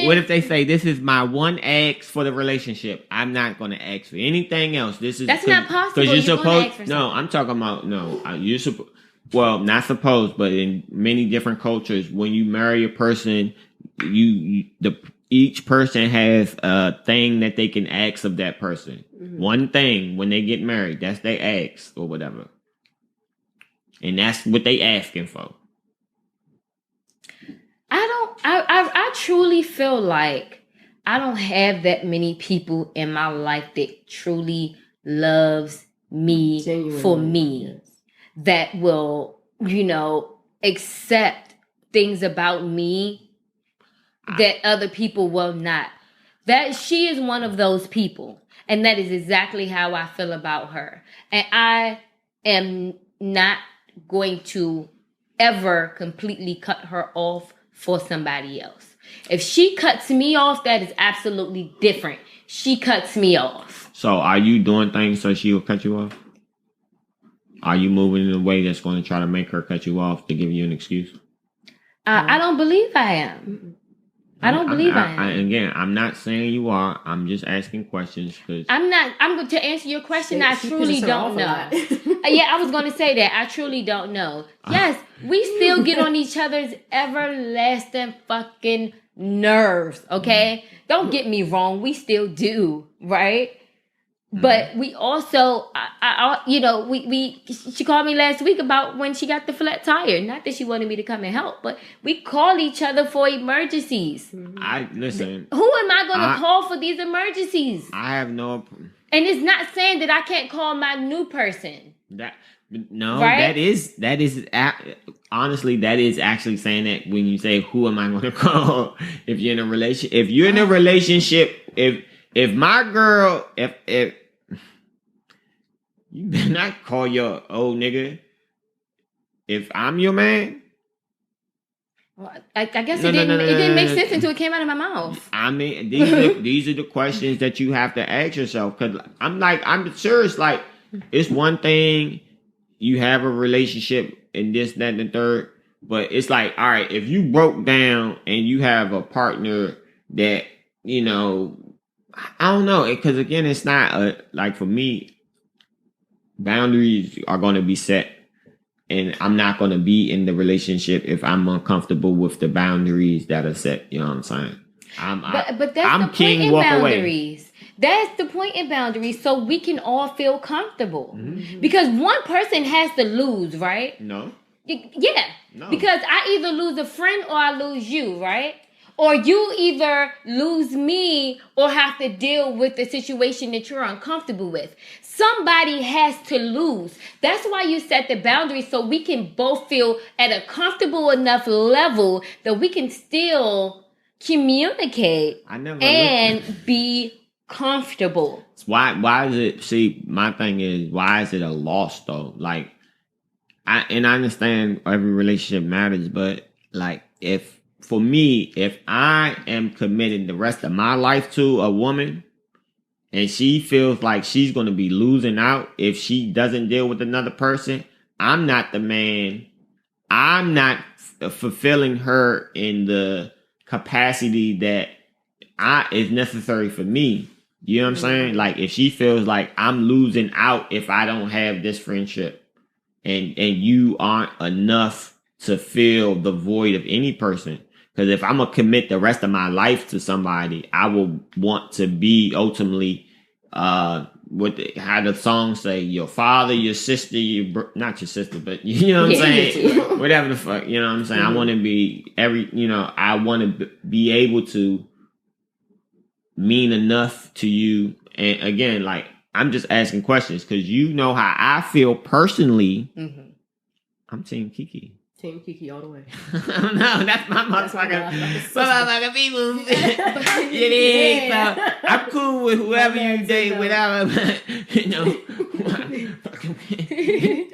What if they say this is my one ask for the relationship? I'm not going to ask for anything else. That's not possible. Because you're supposed. No, I'm talking about no. You're supposed. Well, not supposed, but in many different cultures, when you marry a person, each person has a thing that they can ask of that person. Mm-hmm. One thing when they get married, that's their ask or whatever. And that's what they asking for. I truly feel like I don't have that many people in my life that truly loves me genuinely, for me. Yes. That will, accept things about me that other people will not. That she is one of those people. And that is exactly how I feel about her. And I am not going to ever completely cut her off for somebody else. If she cuts me off, that is absolutely different. She cuts me off. So are you doing things so she will cut you off? Are you moving in a way that's going to try to make her cut you off to give you an excuse? I don't believe I am. I don't believe I am. Again, I'm not saying you are. I'm just asking questions because I'm going to answer your question. I truly don't know. Yeah, I was going to say that. I truly don't know. Yes, we still get on each other's everlasting fucking nerves. Okay, don't get me wrong. We still do, right? But we also, she called me last week about when she got the flat tire. Not that she wanted me to come and help, but we call each other for emergencies. Listen. Who am I going to call for these emergencies? I have no. And it's not saying that I can't call my new person. Right? that is honestly, that is actually saying that when you say, who am I going to call? If you're in a relationship, if my girl, if you better not call your old nigga. If I'm your man. Well, I guess it didn't make sense until it came out of my mouth. I mean, these are the questions that you have to ask yourself. Because I'm serious. Like, it's one thing you have a relationship and this, that, and the third. But it's like, all right, if you broke down and you have a partner that, I don't know. Because again, it's not like for me, boundaries are going to be set. And I'm not going to be in the relationship if I'm uncomfortable with the boundaries that are set. You know what I'm saying? But that's the point in boundaries. That's the point in boundaries, so we can all feel comfortable. Mm-hmm. Because one person has to lose, right? No. Yeah. No. Because I either lose a friend or I lose you, right? Or you either lose me or have to deal with the situation that you're uncomfortable with. Somebody has to lose. That's why you set the boundaries, so we can both feel at a comfortable enough level that we can still communicate and be comfortable. Why is it, see, my thing is, why is it a loss though? Like, I understand every relationship matters, but like, for me, if I am committed the rest of my life to a woman and she feels like she's going to be losing out if she doesn't deal with another person, I'm not the man. I'm not fulfilling her in the capacity that is necessary for me. You know what I'm saying? Like, if she feels like I'm losing out if I don't have this friendship and you aren't enough to fill the void of any person. Because if I'm going to commit the rest of my life to somebody, I will want to be ultimately, how the song say, your father, your sister, not your sister, but you know what I'm saying? Whatever the fuck, you know what I'm saying? I want to be I want to be able to mean enough to you. And again, like, I'm just asking questions because you know how I feel personally. Mm-hmm. I'm Team Kiki. Team Kiki all the way. No, that's my motherfucker. Motherfucker people. Yeah. I'm cool with whoever you date, whatever.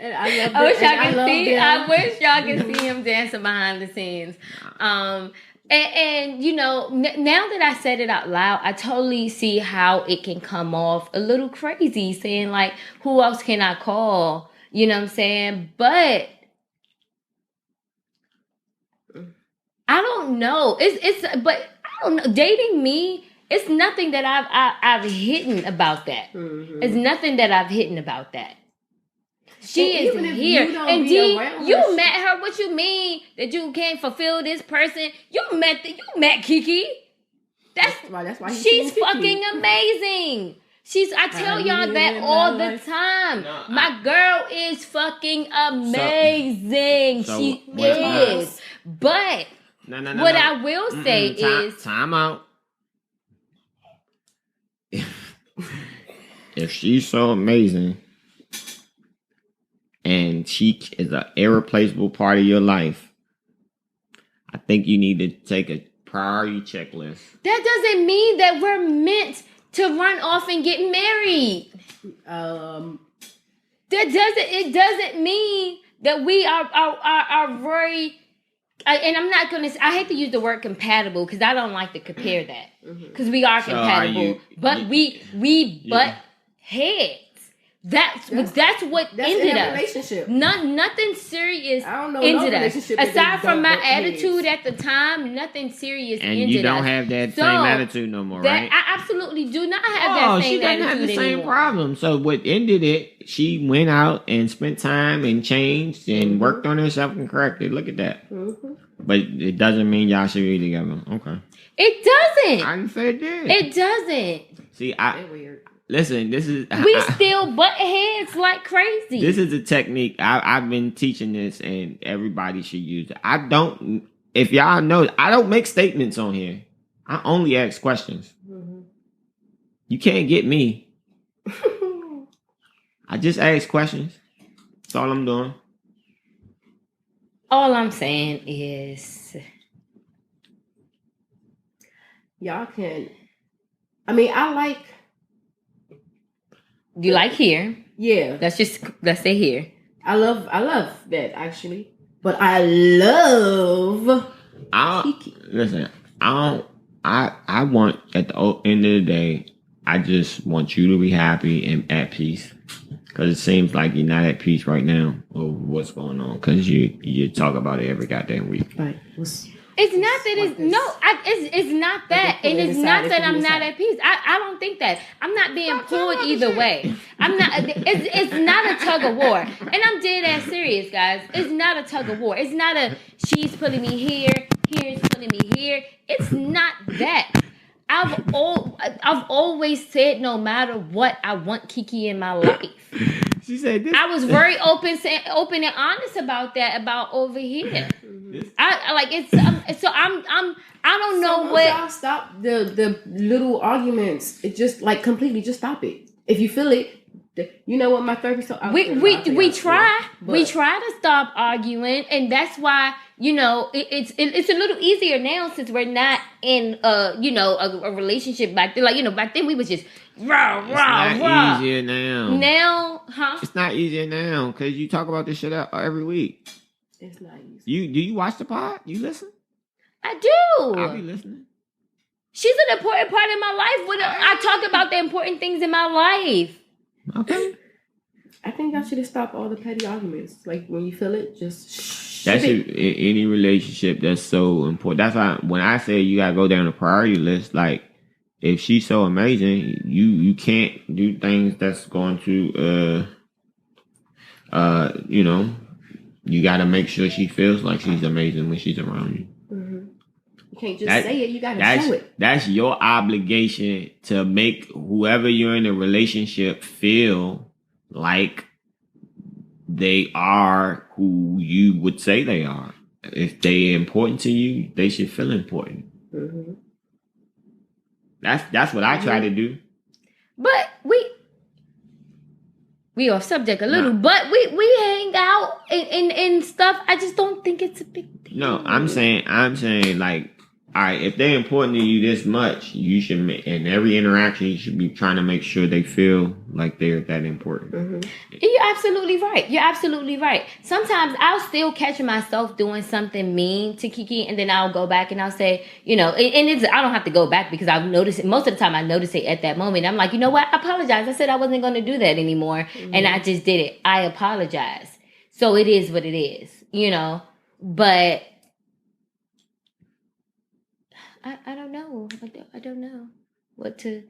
I wish y'all could see him dancing behind the scenes. And now that I said it out loud, I totally see how it can come off a little crazy, saying like, who else can I call? You know what I'm saying? But I don't know. But I don't know. Dating me, it's nothing that I've hidden about that. Mm-hmm. It's nothing that I've hidden about that. She is here. And D, you met her. What you mean that you can't fulfill this person? You met Kiki. That's why she's fucking amazing. I tell y'all that all the time. No, my girl is fucking amazing. She is. But what I will say is, time out. If she's so amazing and she is an irreplaceable part of your life, I think you need to take a priority checklist. That doesn't mean that we're meant to run off and get married. It doesn't mean that we are very. And I'm not gonna. I hate to use the word compatible because I don't like to compare that because we are compatible, but we butt heads. That's what ended in a us. relationship. Nothing serious I don't know ended no us. relationship that Aside they from my don't attitude at the time, nothing serious And ended us. you don't have that same attitude no more, right? I absolutely do not have that same she doesn't attitude have the same anymore. problem. So what ended it, she went out and spent time and changed and worked on herself and corrected. Look at that. Mm-hmm. But it doesn't mean y'all should be together. Okay. It doesn't. I didn't say it did. It doesn't. See, They're weird. Listen, this is... We still butt heads like crazy. This is a technique. I've been teaching this, and everybody should use it. I don't... If y'all know, I don't make statements on here. I only ask questions. Mm-hmm. You can't get me. I just ask questions. That's all I'm doing. All I'm saying is... Y'all can... I mean, I like... You like here. Yeah. Let's say here. I love that, actually. But I love... Listen, I want, at the end of the day, I just want you to be happy and at peace. Because it seems like you're not at peace right now over what's going on. Because you talk about it every goddamn week. Right. It's not that it's not that, and it's not that I'm not at peace. I don't think that. I'm not being pulled either way. I'm not. It's not a tug of war, and I'm dead ass serious, guys. It's not a tug of war. It's not a she's pulling me here, here's pulling me here. It's not that. I've always said no matter what, I want Kiki in my life. She said this. I was very open and honest about that over here. I like it's so I don't know what. Y'all stop the little arguments. It just like completely just stop it. If you feel it, you know what my therapist told we try to stop arguing, and that's why it's a little easier now since we're not in a relationship back then. Like back then we was just rah. Easier now. Now, huh? It's not easier now because you talk about this shit out every week. It's not easy. Do you watch the pod? You listen? I do. I'll be listening. She's an important part of my life. I talk about the important things in my life. Okay. I think y'all should have stopped all the petty arguments. Like when you feel it, just that's any relationship that's so important. That's why when I say you gotta go down the priority list, like if she's so amazing, you can't do things that's going to you gotta make sure she feels like she's amazing when she's around you. Mm-hmm. You can't just say it, you gotta show it. That's your obligation to make whoever you're in a relationship feel like they are who you would say they are. If they're important to you, they should feel important. Mm-hmm. That's what I try to do. But we off subject a little, but we hang out and stuff. I just don't think it's a big deal. No, I'm saying like, all right, if they're important to you this much, you should, in every interaction, you should be trying to make sure they feel like they're that important. Mm-hmm. You're absolutely right. Sometimes I'll still catch myself doing something mean to Kiki, and then I'll go back and I'll say, and I don't have to go back because I'll notice it. Most of the time I notice it at that moment. I'm like, you know what? I apologize. I said I wasn't going to do that anymore. Mm-hmm. And I just did it. I apologize. So it is what it is, but I don't know. I don't know what to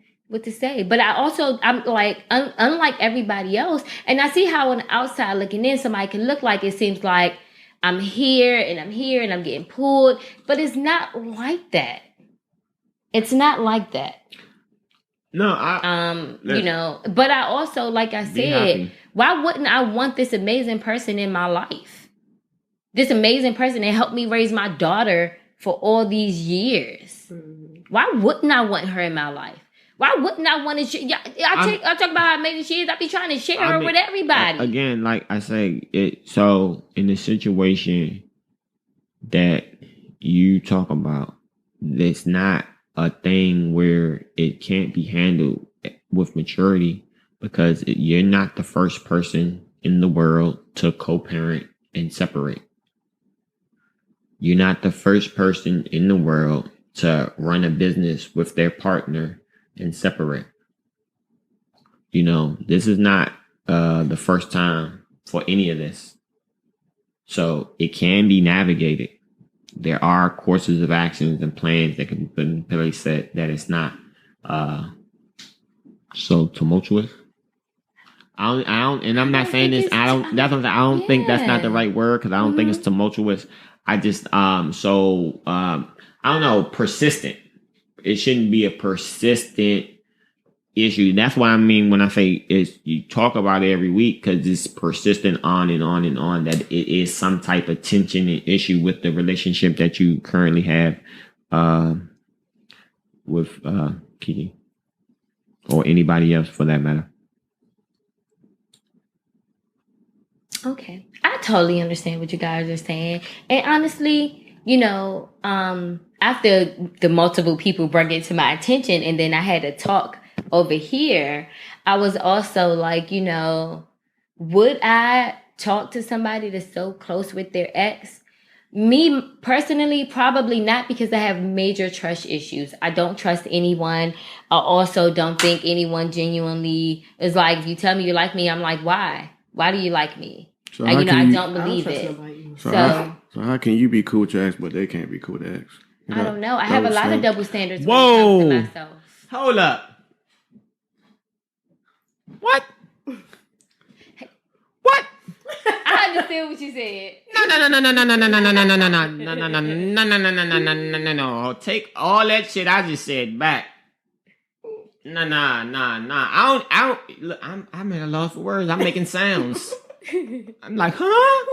say. But I'm like, unlike everybody else, and I see how on the outside looking in, somebody can look like it seems like I'm here and I'm getting pulled, but it's not like that. It's not like that. No, but I also, like I said, why wouldn't I want this amazing person in my life? This amazing person that helped me raise my daughter for all these years. Mm-hmm. Why wouldn't I want her in my life? Why wouldn't I want to I talk about how amazing she is. I be trying to share her with everybody. Again, like I say, so in the situation that you talk about, it's not a thing where it can't be handled with maturity because you're not the first person in the world to co-parent and separate. You're not the first person in the world to run a business with their partner and separate. This is not the first time for any of this. So it can be navigated. There are courses of actions and plans that can be put in place that it's not so tumultuous. I don't, and I'm not saying this. I don't. That's what I'm saying. I don't think that's not the right word because I don't think it's tumultuous. I just I don't know. Persistent. It shouldn't be a persistent issue. That's what I mean when I say is you talk about it every week because it's persistent on and on and on. That it is some type of tension and issue with the relationship that you currently have with Kiki or anybody else for that matter. Okay. I totally understand what you guys are saying. And honestly, after the multiple people brought it to my attention and then I had to talk over here, I was also like, would I talk to somebody that's so close with their ex? Me personally, probably not because I have major trust issues. I don't trust anyone. I also don't think anyone genuinely is like, if you tell me you like me, I'm like, why? Why do you like me? So I don't believe it. So how can you be cool with your ex, but they can't be cool with their ex? I don't know. I have a lot of double standards when Whoa. it comes to myself. Hold up. What? What? I understand what you said. No. Take all that shit I just said back. Nah. I don't. Look, I'm at a loss for words. I'm making sounds. I'm like, huh?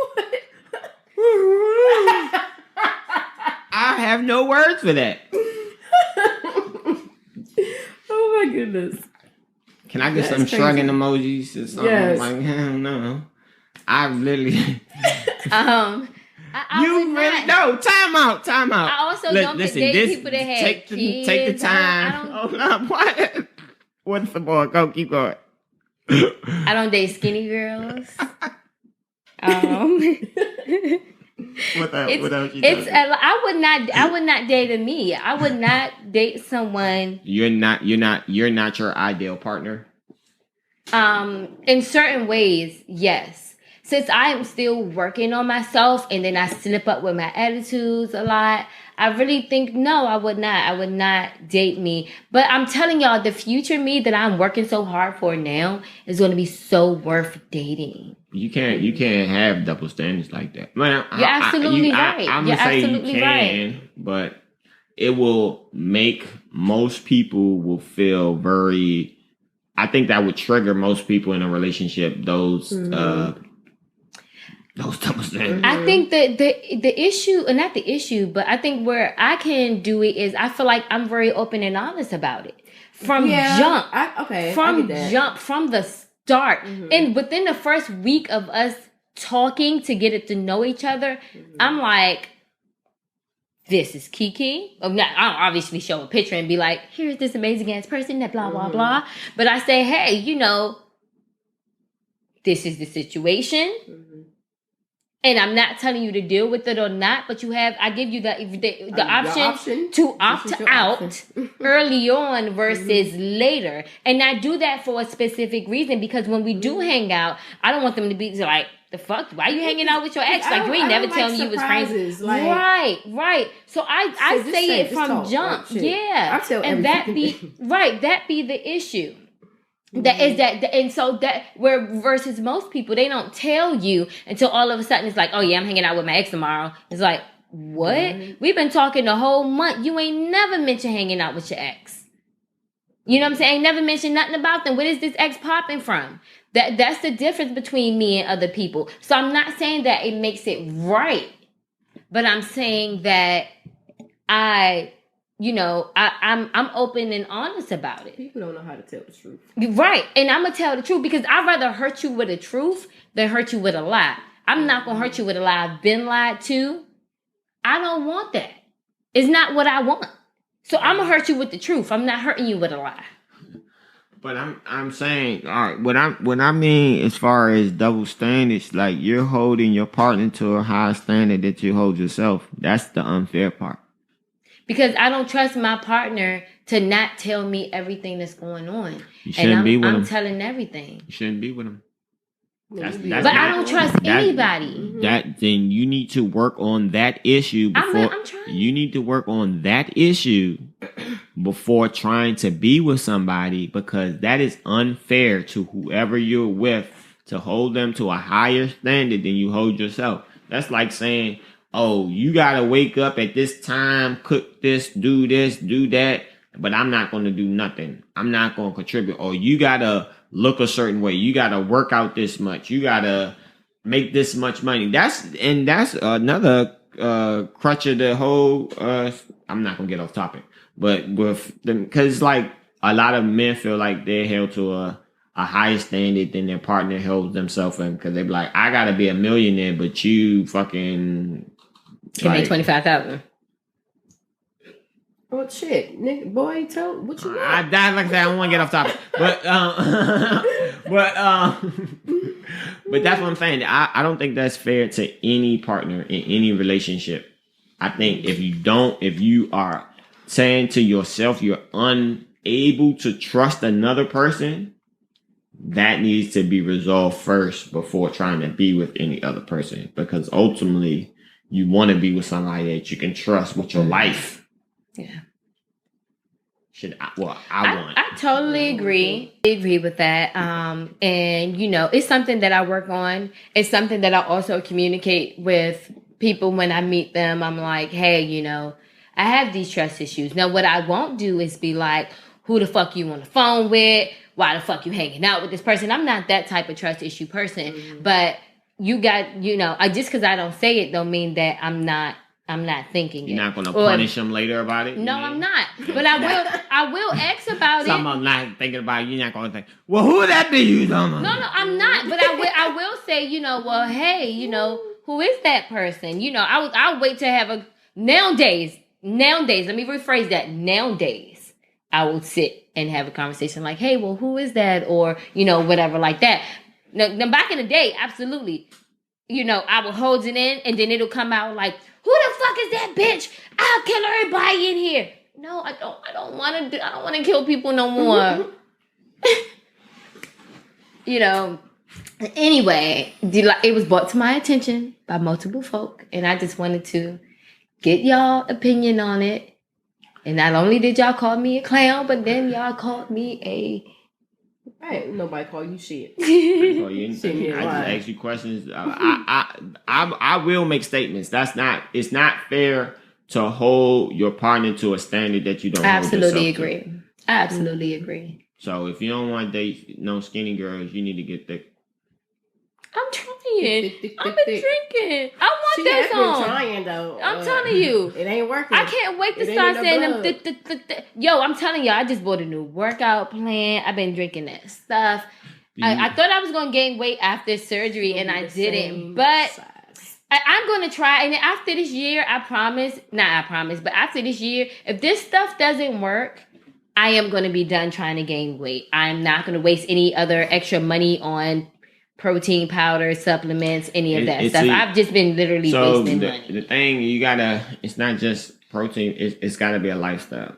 I have no words for that. Oh my goodness. Can I get some shrugging emojis or something? Yes. Like, hell no. I literally. You really no. Time out. I also don't date people that have kids. Take the time. Hold up. What? What's the boy? Go. Keep going. I don't date skinny girls. What else you doing? I would not date a me. I would not date someone. You're not your ideal partner. In certain ways, yes. Since I am still working on myself and then I slip up with my attitudes a lot, I really think, no, I would not. I would not date me. But I'm telling y'all, the future me that I'm working so hard for now is going to be so worth dating. You can't have double standards like that. Man, You're absolutely right. I'm gonna say you can, but it will make most people will feel very. I think that would trigger most people in a relationship. Those double standards. I think that the issue, and not the issue, but I think where I can do it is I feel like I'm very open and honest about it from jump. From the start, and within the first week of us talking to get it to know each other, I'm like, this is Kiki. I don't obviously show a picture and be like, here's this amazing ass person that blah blah blah. But I say, hey, this is the situation. And I'm not telling you to deal with it or not, but I give you the option to opt out early on versus later. And I do that for a specific reason because when we do hang out, I don't want them to be like, the fuck? Why you hanging out with your ex? Like, you ain't never tell me you was friends. Like, right. So I say it from jump. Yeah. And that be the issue. And so that where versus most people, they don't tell you until all of a sudden it's like, oh yeah, I'm hanging out with my ex tomorrow. It's like, what? We've been talking the whole month. You ain't never mentioned hanging out with your ex. You know what I'm saying? Ain't never mentioned nothing about them. Where is this ex popping from? That's the difference between me and other people. So I'm not saying that it makes it right, but I'm saying that I'm open and honest about it. People don't know how to tell the truth. Right. And I'm going to tell the truth because I'd rather hurt you with a truth than hurt you with a lie. I'm not going to hurt you with a lie I've been lied to. I don't want that. It's not what I want. So I'm going to hurt you with the truth. I'm not hurting you with a lie. But I'm saying, all right, what I mean as far as double standards, like you're holding your partner to a higher standard that you hold yourself. That's the unfair part. Because I don't trust my partner to not tell me everything that's going on. You shouldn't be with him. I'm telling everything. You shouldn't be with him. That's but I don't trust anybody. Then you need to work on that issue before. I'm trying. You need to work on that issue before trying to be with somebody, because that is unfair to whoever you're with, to hold them to a higher standard than you hold yourself. That's like saying, oh, you gotta wake up at this time, cook this, do that, but I'm not gonna do nothing. I'm not gonna contribute. Or you gotta look a certain way. You gotta work out this much. You gotta make this much money. That's another crutch of the whole. I'm not gonna get off topic, but with them, because like a lot of men feel like they're held to a higher standard than their partner holds themselves in, because they be like, I gotta be a millionaire, but you fucking can make 25,000. Oh shit, nigga, boy, tell what you want. Like I said, I don't want to get off topic, but but that's what I'm saying. I don't think that's fair to any partner in any relationship. I think if you are saying to yourself you're unable to trust another person, that needs to be resolved first before trying to be with any other person, because ultimately you want to be with somebody that you can trust with your life. Yeah. I totally agree. I agree with that. And you know, it's something that I work on. It's something that I also communicate with people when I meet them. I'm like, hey, you know, I have these trust issues. Now, what I won't do is be like, who the fuck you on the phone with? Why the fuck you hanging out with this person? I'm not that type of trust issue person. Mm-hmm. But you got, you know, just because I don't say it don't mean that I'm not thinking You're not going to punish them later about it? No, I'm not. But I will ask about it. I'm not thinking about it. You're not going to think, well, who would that be? You don't know. No, I'm not. But I will say, you know, well, hey, you know, who is that person? You know, I'll wait to have a... Nowadays, let me rephrase that. Nowadays, I will sit and have a conversation like, hey, well, who is that? Or, you know, whatever like that. Now, back in the day, absolutely. You know, I will hold it in and then it'll come out like, who the fuck is that bitch? I'll kill everybody in here. No, I don't want to kill people no more. You know. Anyway, it was brought to my attention by multiple folk, and I just wanted to get y'all opinion on it. And not only did y'all call me a clown, but then y'all called me a... Right, nobody call you shit. I call you anything. I just ask you questions. I will make statements. It's not fair to hold your partner to a standard that you don't. I absolutely agree. I absolutely agree. So if you don't want to date no skinny girls, you need to get thick. I'm trying. I've been drinking. I want that song. Been trying though. I'm telling you, it ain't working. I can't wait to start saying them. Yo, I'm telling you, I just bought a new workout plan. I've been drinking that stuff. I thought I was gonna gain weight after surgery, and I didn't. But I'm gonna try. And after this year, but after this year, if this stuff doesn't work, I am gonna be done trying to gain weight. I'm not gonna waste any other extra money on protein powder, supplements, any of that stuff. I've just been literally wasting money. The thing it's not just protein. It's got to be a lifestyle.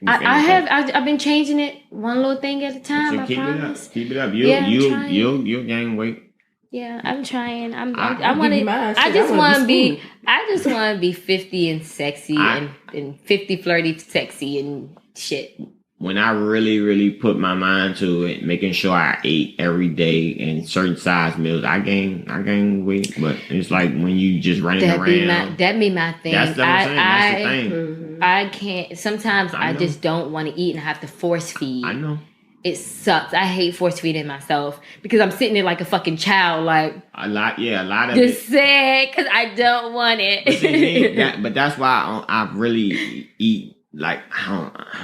I've been changing it one little thing at a time. So I promise. Keep it up. You'll gain weight. Yeah, I'm trying. I just want to be 50 and sexy and 50 flirty sexy and shit. When I really, really put my mind to it, making sure I ate every day and certain size meals, I gain weight. But it's like when you just running around. That'd be my thing. That's what I'm saying. That's the thing. Mm-hmm. I can't. Sometimes I just don't want to eat and I have to force feed. I know. It sucks. I hate force feeding myself because I'm sitting there like a fucking child, like a lot of just sad because I don't want it. But that's why I really eat. Like,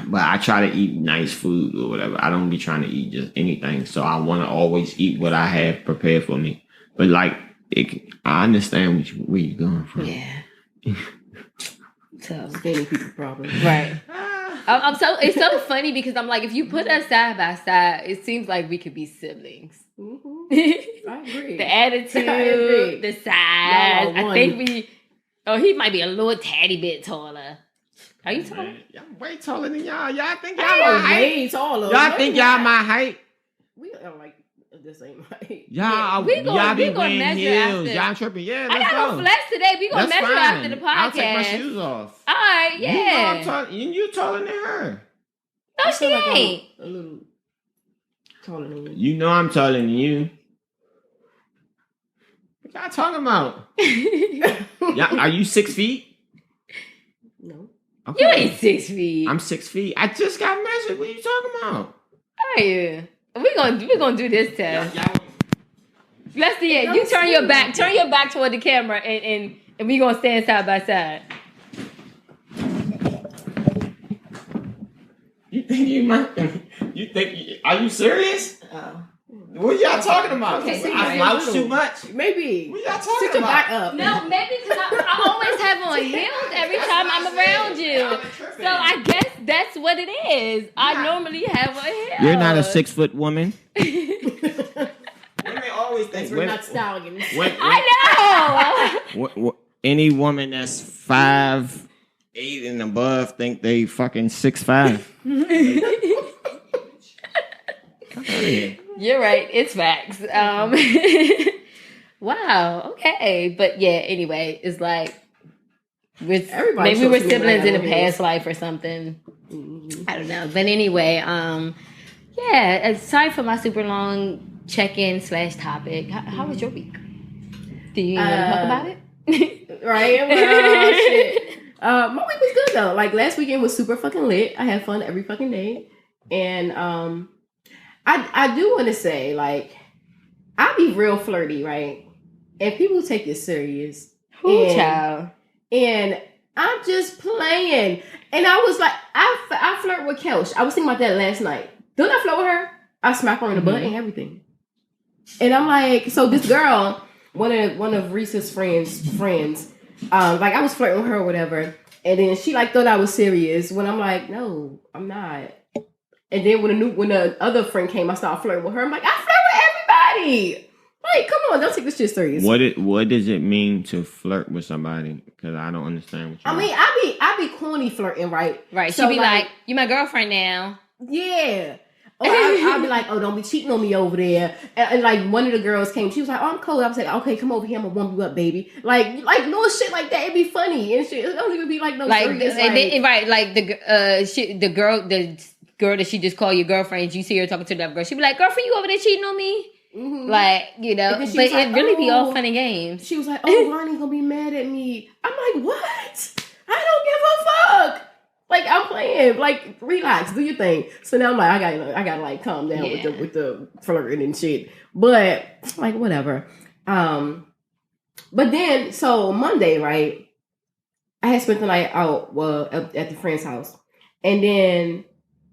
but I try to eat nice food or whatever. I don't be trying to eat just anything. So I want to always eat what I have prepared for me. But like, I understand where you're going from. Yeah. So skinny people problem, right? It's so funny because I'm like, if you put us side by side, it seems like we could be siblings. Mm-hmm. I agree. The attitude, the size. I think he might be a little tatty bit taller. Are you taller? I'm way taller than y'all. Y'all think y'all my height? Way taller. Y'all think y'all my height? We are like This ain't right. Y'all, we gon- y'all we be gon' wearing measure heels. after. Y'all tripping. Yeah, I let's got go. no flex today. We gonna That's measure fine. after the podcast. I'll take my shoes off. All right, You know I'm yeah. taller. You taller than her. No, she ain't. A little taller than you. You know I'm taller than you. What y'all talking about? Y'all, are you 6 feet? No. Okay. You ain't 6 feet. I'm 6 feet. I just got measured. What are you talking about? Are you? We gonna do this test. Let's see it. You turn your back toward the camera, and we gonna stand side by side. You think you might? You think? Are you serious? What y'all talking about? Okay, I slouch too much. Maybe. What y'all talking Sit your about? back up. No, maybe because I always have on heels every time I'm around you. So I guess that's what it is. I normally have on heels. You're not a 6 foot woman. Women always think we're not stallions. I know. Any woman that's 5'8" and above think they fucking 6'5". You're right. It's facts. Wow. Okay. But yeah. Anyway, it's like maybe we were siblings in a past life or something. Mm-hmm. I don't know. But anyway, yeah. Sorry for my super long check-in / topic. How was your week? Do you want to talk about it? Right. Well, shit. My week was good though. Like last weekend was super fucking lit. I had fun every fucking day, and I do want to say, like, I be real flirty, right? And people take it serious. Child. And I'm just playing. And I was like, I flirt with Kelch. I was thinking about that last night. Don't I flirt with her? I smack her in the butt and everything. And I'm like, so this girl, one of Reese's friends, like I was flirting with her or whatever. And then she like thought I was serious when I'm like, no, I'm not. And then when the other friend came, I started flirting with her. I'm like, I flirt with everybody. Like, come on, don't take this shit serious. What does it mean to flirt with somebody? Because I don't understand what you mean. I be corny flirting, right? Right. So she be like, you my girlfriend now. Yeah. Or I'll be like, oh, don't be cheating on me over there. And like one of the girls came, she was like, oh, I'm cold. I was like, okay, come over here, I'm gonna warm you up, baby. Like no shit like that. It'd be funny and shit. It don't even be like no serious. Right, like the girl that she just called your girlfriend. You see her talking to that girl. She be like, girlfriend, you over there cheating on me? Mm-hmm. Like, you know, but like, it really be all fun and games. She was like, oh, Ronnie's gonna be mad at me. I'm like, what? I don't give a fuck. Like, I'm playing. Like, relax, do your thing. So now I'm like, I gotta like calm down with the flirting and shit. But like, whatever. But then, so Monday, right? I had spent the night out at the friend's house, and then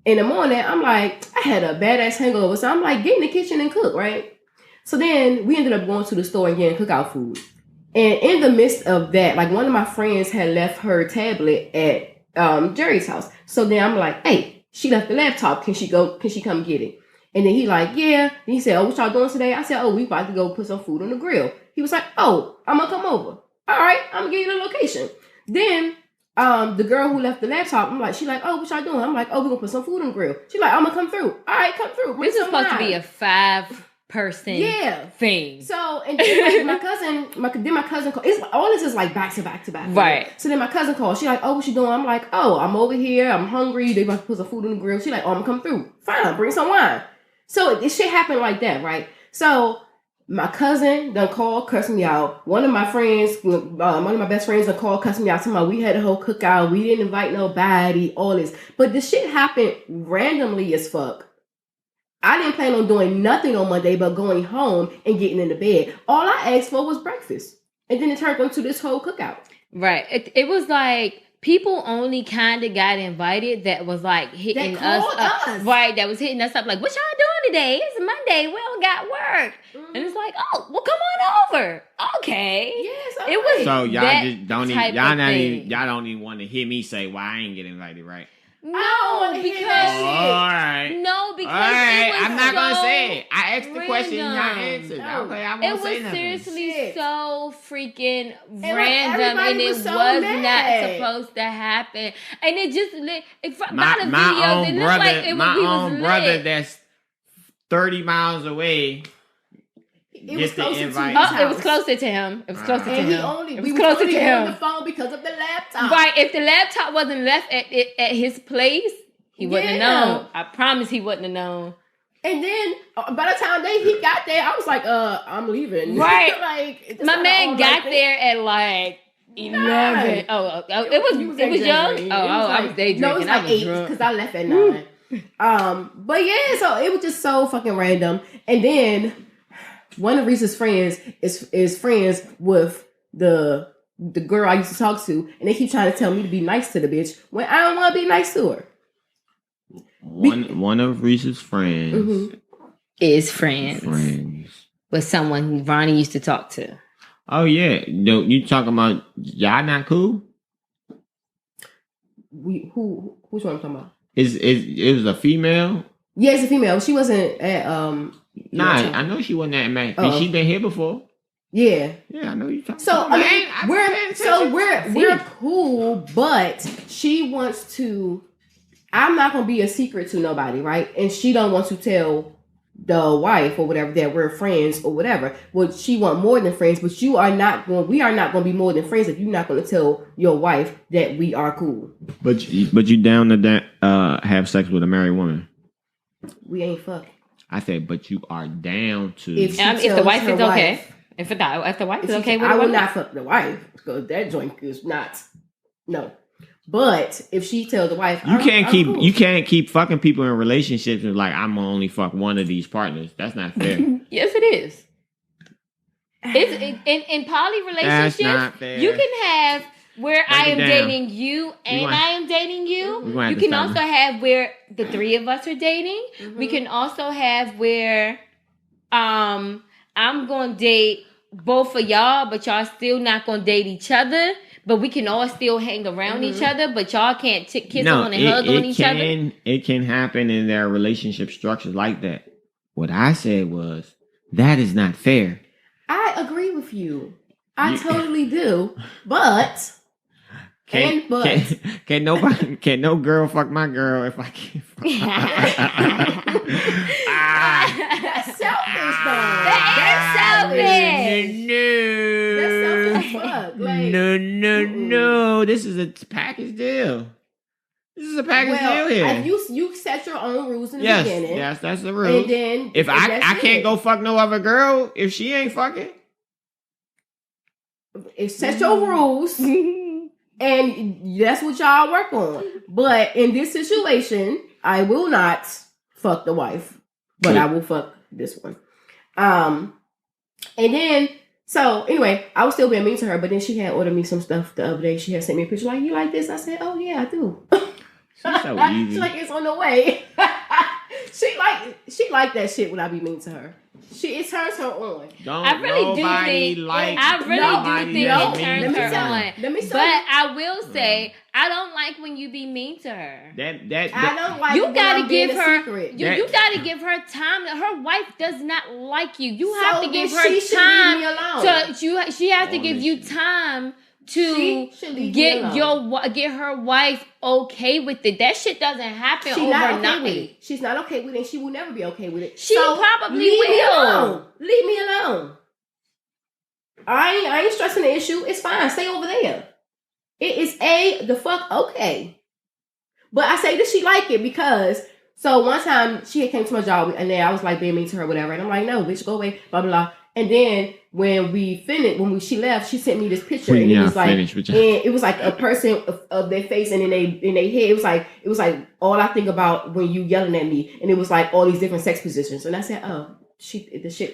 in the morning, I'm like, I had a badass hangover, so I'm like, get in the kitchen and cook, right? So then we ended up going to the store and getting cookout food. And in the midst of that, like one of my friends had left her tablet at Jerry's house. So then I'm like, hey, she left the laptop. Can she come get it? And then he like, yeah. And he said, oh, what y'all doing today? I said, oh, we about to go put some food on the grill. He was like, oh, I'm gonna come over. All right, I'm gonna give you the location. Then the girl who left the laptop, I'm like, she like, oh, what y'all doing? I'm like, oh, we're gonna put some food on the grill. She like, I'm gonna come through. All right, come through. This is supposed to be a 5-person thing. So and then like, my cousin called. All this is like back to back. Right. Right? So then my cousin called. She like, oh, what you doing? I'm like, oh, I'm over here. I'm hungry. They about to put some food on the grill. She like, oh, I'm gonna come through. Fine, bring some wine. So this shit happened like that, right? So my cousin done called, cussed me out. One of my best friends done called, cussed me out. Talking about we had a whole cookout. We didn't invite nobody. All this, but this shit happened randomly as fuck. I didn't plan on doing nothing on Monday but going home and getting into bed. All I asked for was breakfast. And then it turned into this whole cookout. Right. It was like people only kind of got invited that was like hitting us up. Right. That was hitting us up like, what y'all doing today? It's Monday. We don't got work. Mm-hmm. And it's like, oh, well, come on over. Okay. Yes. It was so y'all just don't even, y'all don't even want to hear me say why I ain't get invited, right? No, because I'm not gonna say it. I asked the question, y'all answered. Okay, I won't say nothing. It was seriously so freaking random, and it was not supposed to happen. And it just my own brother that's 30 miles away. It was closer to his Oh, house. it was closer to him. It was closer to And him. we was only on the phone because of the laptop. Right. If the laptop wasn't left at his place, he wouldn't have known. I promise he wouldn't have known. And then by the time he got there, I was like, I'm leaving. Right. Like my man got there at like 11. Oh, it was young. I was day drinking. No, it was like 8 because I left at 9. But yeah, so it was just so fucking random. And then one of Reese's friends is friends with the girl I used to talk to, and they keep trying to tell me to be nice to the bitch when I don't want to be nice to her. One of Reese's friends is friends with someone Ronnie used to talk to. Oh yeah, you talking about y'all not cool? Which one I'm talking about? It was a female? Yeah, it's a female. She wasn't at Nah, I know she wasn't at Mac. She been here before. Yeah. Yeah, I know you talking. So we're cool, but she wants to. I'm not gonna be a secret to nobody, right? And she don't want to tell the wife or whatever that we're friends or whatever. Well, she want more than friends, but we are not going to be more than friends if you're not going to tell your wife that we are cool. But you down to have sex with a married woman? We ain't fuck. I said, but you are down to if the wife is okay. If the wife is okay with it, I will not fuck the wife because that joint is not. No. But if she tells the wife, you can't keep fucking people in relationships and like I'm gonna only fuck one of these partners. That's not fair. Yes, it is. It's in poly relationships. You can have where I am dating you and I am dating you. You can also have where the three of us are dating. Mm-hmm. We can also have where I'm gonna date both of y'all, but y'all still not gonna date each other. But we can all still hang around each other, but y'all can't kiss on and hug on each other. It can happen in their relationship structures like that. What I said was, that is not fair. I agree with you. I totally do. But... Can no girl fuck my girl if I can't fuck That's selfish though. That is selfish. No. That's selfish fuck. Like, no. This is a package deal. This is a package deal here. You set your own rules in the beginning. Yes, that's the rule. And then if I can't go fuck no other girl if she ain't fucking. Set your rules. And that's what y'all work on. But in this situation, I will not fuck the wife. But I will fuck this one. And then, so anyway, I was still being mean to her. But then she had ordered me some stuff the other day. She had sent me a picture like, you like this? I said, oh yeah, I do. She's so easy. She's like, it's on the way. She like that shit when I be mean to her. It turns her on. I really do think it turns her on. But I will say, I don't like when you be mean to her. I don't like. You gotta give her. You gotta give her time. Her wife does not like you. You have to give her time. So she has to give you time to get her wife okay with it. That shit doesn't happen overnight. She's not okay with it. She will never be okay with it. She probably will. Leave me alone. I ain't stressing the issue. It's fine. Stay over there. It is the fuck okay. But I say, does she like it? Because so one time she had came to my job and then I was like being mean to her, whatever. And I'm like, no, bitch, go away, blah blah blah. And then when she left, she sent me this picture, and it was like a person of their face, and in their head, it was like all I think about when you yelling at me, and it was like all these different sex positions, and I said, oh, she likes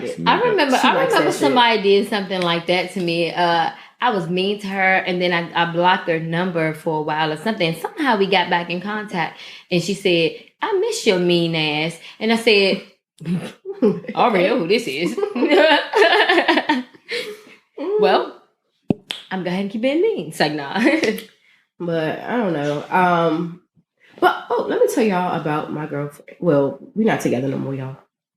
it. I remember somebody did something like that to me. I was mean to her, and then I blocked her number for a while or something. And somehow we got back in contact, and she said, I miss your mean ass, and I said. Already know who this is. Well, I'm going to go ahead and keep being mean. It's like, nah. But I don't know. But let me tell y'all about my girlfriend. Well, we're not together no more, y'all.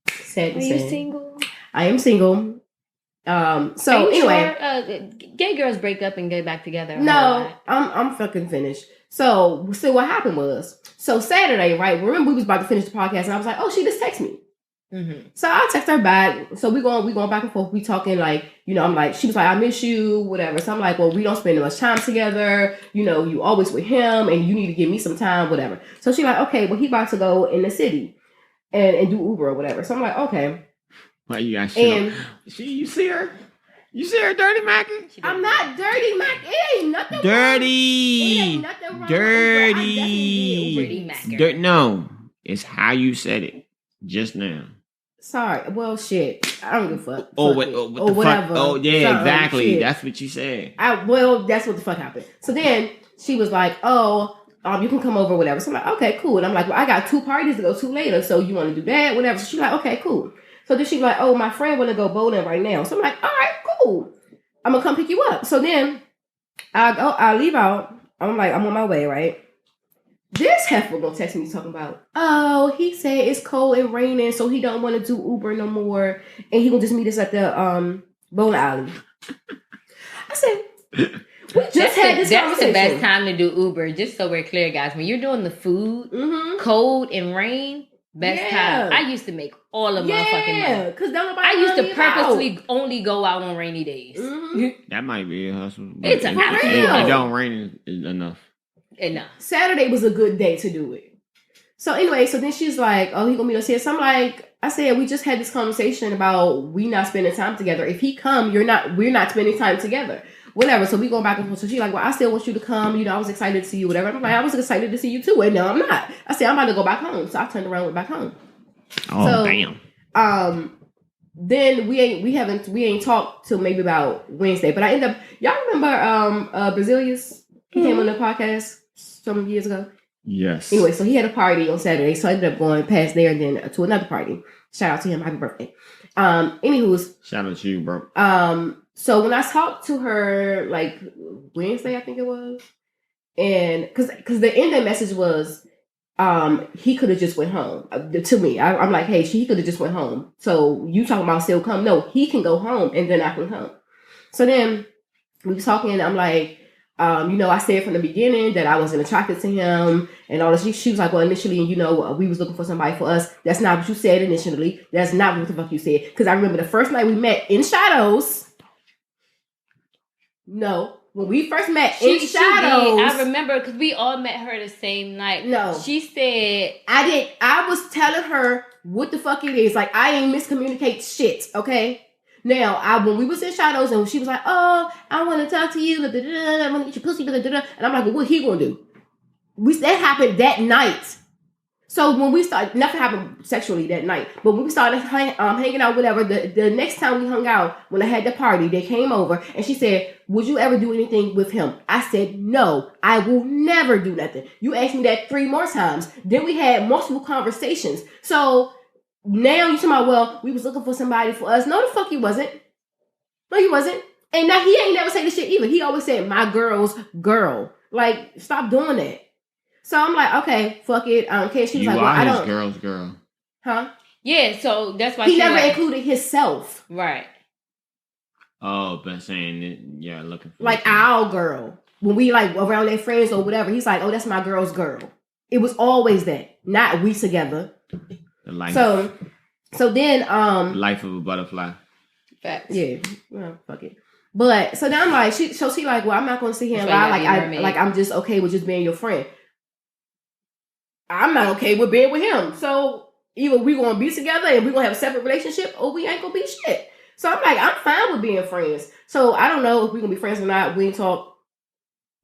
Sad to say. Are you single? I am single. So anyway, sure, gay girls break up and get back together. No, I'm fucking finished. So what happened was, so Saturday, right? Remember we was about to finish the podcast, and I was like, oh, she just texted me. Mm-hmm. So I text her back. So we going back and forth. We talking like, I'm like, she was like, I miss you, whatever. So I'm like, well, we don't spend much time together. You always with him, and you need to give me some time, whatever. So she like, okay, well, he about to go in the city and do Uber or whatever. So I'm like, okay. Why you got shit? You see her? You see her dirty macking? I'm not dirty Mac. It ain't nothing dirty. Wrong. It ain't nothing wrong Dirty. Uber. No, it's how you said it just now. Sorry. Well, shit. I don't give a fuck. Or whatever. Oh, yeah, something, exactly. shit. That's what you said. That's what the fuck happened. So then she was like, oh, you can come over, whatever. So I'm like, okay, cool. And I'm like, well, I got 2 parties to go to later. So you want to do that, whatever. So she's like, okay, cool. So then she's like, oh, my friend want to go bowling right now. So I'm like, all right, cool. I'm going to come pick you up. So then I leave out. I'm like, I'm on my way, right? This heifer gonna text me talking about, oh, he said it's cold and raining, so he don't want to do Uber no more, and he gonna just meet us at the bowling alley. I said, we just had this conversation. That's the best time to do Uber, just so we're clear, guys. When you're doing the food, cold and rain, best time. I used to make all the motherfucking money. Because nobody. I used to purposely only go out on rainy days. That might be a hustle. It's a hustle. It don't rain is enough. Enough. Saturday was a good day to do it. So anyway, so then she's like, oh, he gonna meet us here. So I'm like, I said, we just had this conversation about we not spending time together. If he come, we're not spending time together. Whatever. So we go back and forth. So she's like, well, I still want you to come. I was excited to see you, whatever. I'm like, I was excited to see you too. And no, I'm not. I said, I'm about to go back home. So I turned around and went back home. Oh, damn. Then we ain't talked till maybe about Wednesday. But I ended up, y'all remember Brazilius? He came on the podcast some years ago. Yes. Anyway, so he had a party on Saturday, so I ended up going past there and then to another party. Shout out to him, happy birthday. Anywho's shout out to you, bro. So when I talked to her like Wednesday, I think it was, and because the end of the message was, he could have just went home. To me, I'm like, hey, he could have just went home. So you talking about still come? No, he can go home and then I can come. So then we was talking, and I'm like, I said from the beginning that I wasn't attracted to him and all this. She was like, well, initially, we was looking for somebody for us. That's not what you said initially. That's not what the fuck you said. Because I remember the first night we met in Shadows. No, when we first met in Shadows. I remember because we all met her the same night. No. She said. I was telling her what the fuck it is. Like, I ain't miscommunicate shit, okay? Now, when we was in Shadows and she was like, oh, I want to talk to you, I want to get your pussy, and I'm like, well, what he gonna do? That happened that night. So when we started, nothing happened sexually that night, but when we started hanging out, whatever, the next time we hung out, when I had the party, they came over and she said, would you ever do anything with him? I said, no, I will never do nothing. You asked me that 3 more times. Then we had multiple conversations. So now you talking about, well, we was looking for somebody for us. No, the fuck he wasn't. No, he wasn't. And now he ain't never say this shit either. He always said, my girl's girl. Like, stop doing that. So I'm like, okay, fuck it. I don't care. She was like, well, I don't. Girl's girl. Huh? Yeah, so that's why he never included himself. Right. Oh, but saying that, yeah, looking for like our girl. When we like around their friends or whatever, he's like, oh, that's my girl's girl. It was always that. Not we together. The life. So then life of a butterfly. Facts. Yeah. Well, fuck it. But so now I'm like, she like, well, I'm not gonna sit here and lie. I'm just okay with just being your friend. I'm not okay with being with him. So either we gonna be together and we gonna have a separate relationship, or we ain't gonna be shit. So I'm like, I'm fine with being friends. So I don't know if we gonna be friends or not. We ain't talk.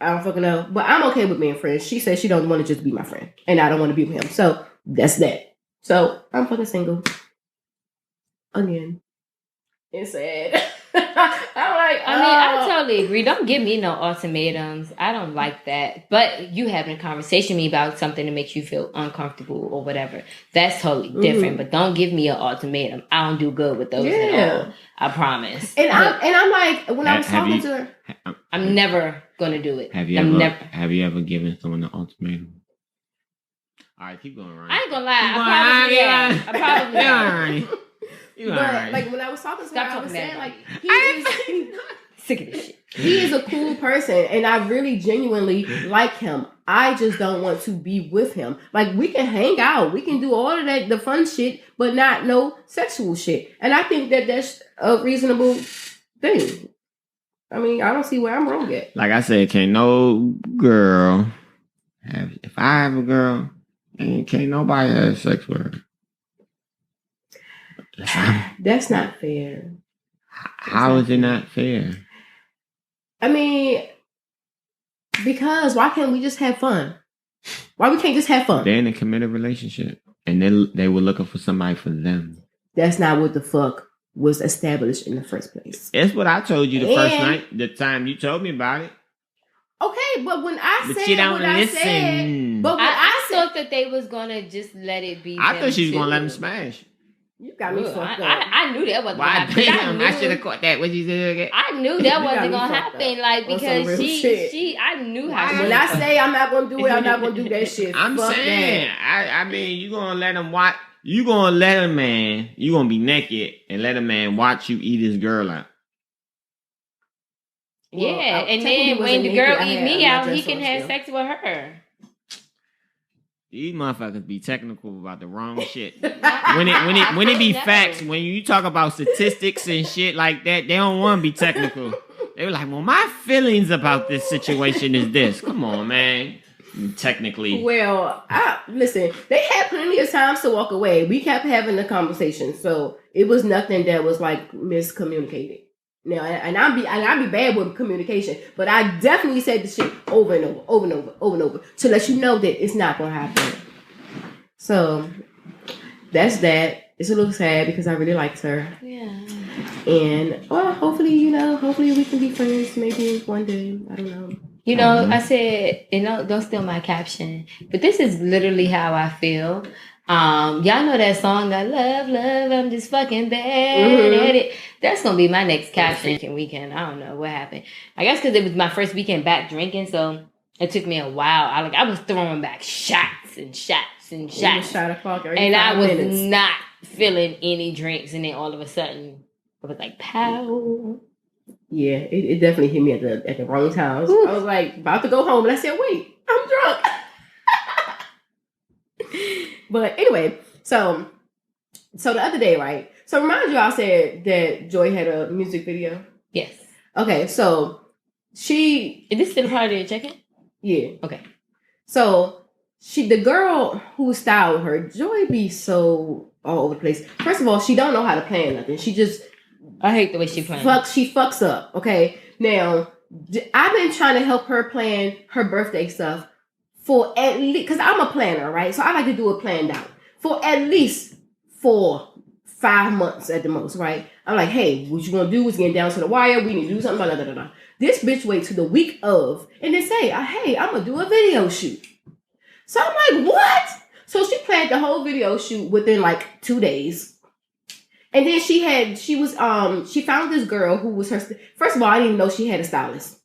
I don't fucking know. But I'm okay with being friends. She said she don't want to just be my friend, and I don't want to be with him. So that's that. So I'm fucking single again. It's sad. I'm like, I totally agree. Don't give me no ultimatums. I don't like that. But you having a conversation with me about something that makes you feel uncomfortable or whatever, that's totally different. But don't give me an ultimatum. I don't do good with those at all. I promise. And I'm like, when I was talking to her, I'm never gonna do it. Have you ever given someone an ultimatum? All right, keep going, Ryan. I ain't gonna lie. I probably have. Right. You but alright. like when I was talking to her, I was saying bad like about he is Sick of this shit. he is a cool person, and I really genuinely like him. I just don't want to be with him. Like we can hang out, we can do all of that, the fun shit, but not no sexual shit. And I think that that's a reasonable thing. I mean, I don't see where I'm wrong at. Like I said, can't no girl have. If I have a girl, and can't nobody have sex with her. That's not fair. How is it not fair? I mean, because why can't we just have fun? Why we can't just have fun? They're in a committed relationship, and they were looking for somebody for them. That's not what the fuck was established in the first place. That's what I told you the first night, the time you told me about it. Okay, but when I But said you don't what I listen. said, but when I thought that they was gonna just let it be. I thought she was too. gonna let him smash. you got me Ugh, fucked up. I knew that wasn't Why gonna happen. damn? I knew- should have caught that. What you said again? I knew that You got wasn't me gonna fucked happen, up like on some because real shit. she I knew how. When I say I'm not gonna do it, I'm not gonna do that shit. I'm Fuck saying, that. I mean, you gonna let him watch. You gonna let a man. You gonna be naked and let a man watch you eat his girl out. Yeah, Well, I and technically then when wasn't the naked. girl I eat had me my out, he dress can on have still. sex with her. These motherfuckers be technical about the wrong shit. when it be facts, when you talk about statistics and shit like that, they don't want to be technical. They were like, well, my feelings about this situation is this. Come on, man. Technically. Well, listen, they had plenty of times to walk away. We kept having the conversation, so it was nothing that was like miscommunicated. Now, and I'd be bad with communication, but I definitely said the shit over and over to let you know that it's not gonna happen. So that's that. It's a little sad because I really liked her. Yeah. And well, hopefully we can be friends maybe one day. I don't know. You know, I said, don't steal my caption, but this is literally how I feel. Y'all know that song, that love, I'm just fucking bad at it. That's gonna be my next caption weekend. I don't know what happened. I guess because it was my first weekend back drinking, so it took me a while. I was throwing back shots and shots and shots, Shot o'clock every and I 5 was minutes. not feeling any drinks, and then all of a sudden, it was like pow. Yeah, it definitely hit me at the wrong times. Ooh. I was like about to go home, and I said, "Wait, I'm drunk." But anyway, so the other day, right? So remind you, I said that Joy had a music video. Yes. Okay, so she, Is this still part of your check-in? yeah. Okay. So the girl who styled her, Joy, be so all over the place. First of all, she don't know how to plan nothing. She just I hate the way she plans. She fucks up. Okay. Now, I've been trying to help her plan her birthday stuff for at least, because I'm a planner, right? So I like to do it planned out for at least 4-5 months at the most, right? I'm like, hey, what you gonna do is getting down to the wire. We need to do something. Blah, blah, blah, blah. This bitch wait to the week of and then say, hey, I'm gonna do a video shoot. So I'm like, what? So she planned the whole video shoot within like 2 days. And then she found this girl who was her. First of all, I didn't even know she had a stylist.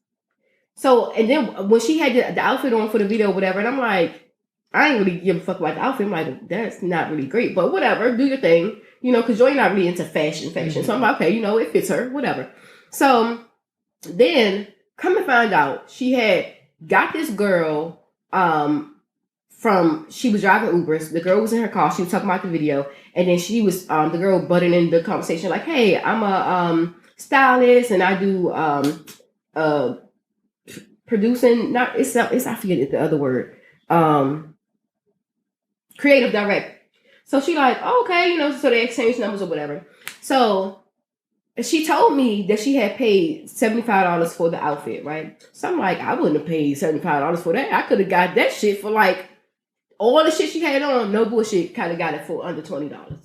So, and then when she had the outfit on for the video, whatever, and I'm like, I ain't really give a fuck about the outfit. I'm like, that's not really great, but whatever, do your thing, because you're not really into fashion. Mm-hmm. So I'm like, okay, it fits her, whatever. So then come to find out, she had got this girl, she was driving Ubers. The girl was in her car. She was talking about the video. And then she was, the girl butting in the conversation like, hey, I'm a stylist and I do producing, I forget the other word, creative director. So she like, oh, okay, so they exchanged numbers or whatever. So she told me that she had paid $75 for the outfit, right? So I'm like, I wouldn't have paid $75 for that. I could have got that shit for like all the shit she had on, no bullshit, kind of got it for under $20.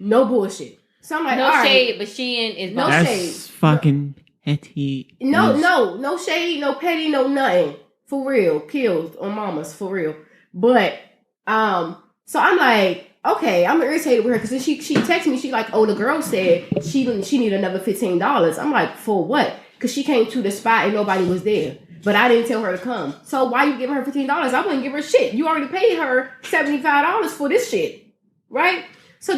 No bullshit. So I'm like, no all shade, right. but Shein is no That's shade. Fucking petty. No shade, no petty, no nothing. For real. Kills on mamas, for real. But, so I'm like, okay, I'm irritated with her because she texted me, she like, oh, the girl said she needed another $15. I'm like, for what? Because she came to the spot and nobody was there. But I didn't tell her to come. So why you giving her $15? I wouldn't give her shit. You already paid her $75 for this shit. Right? So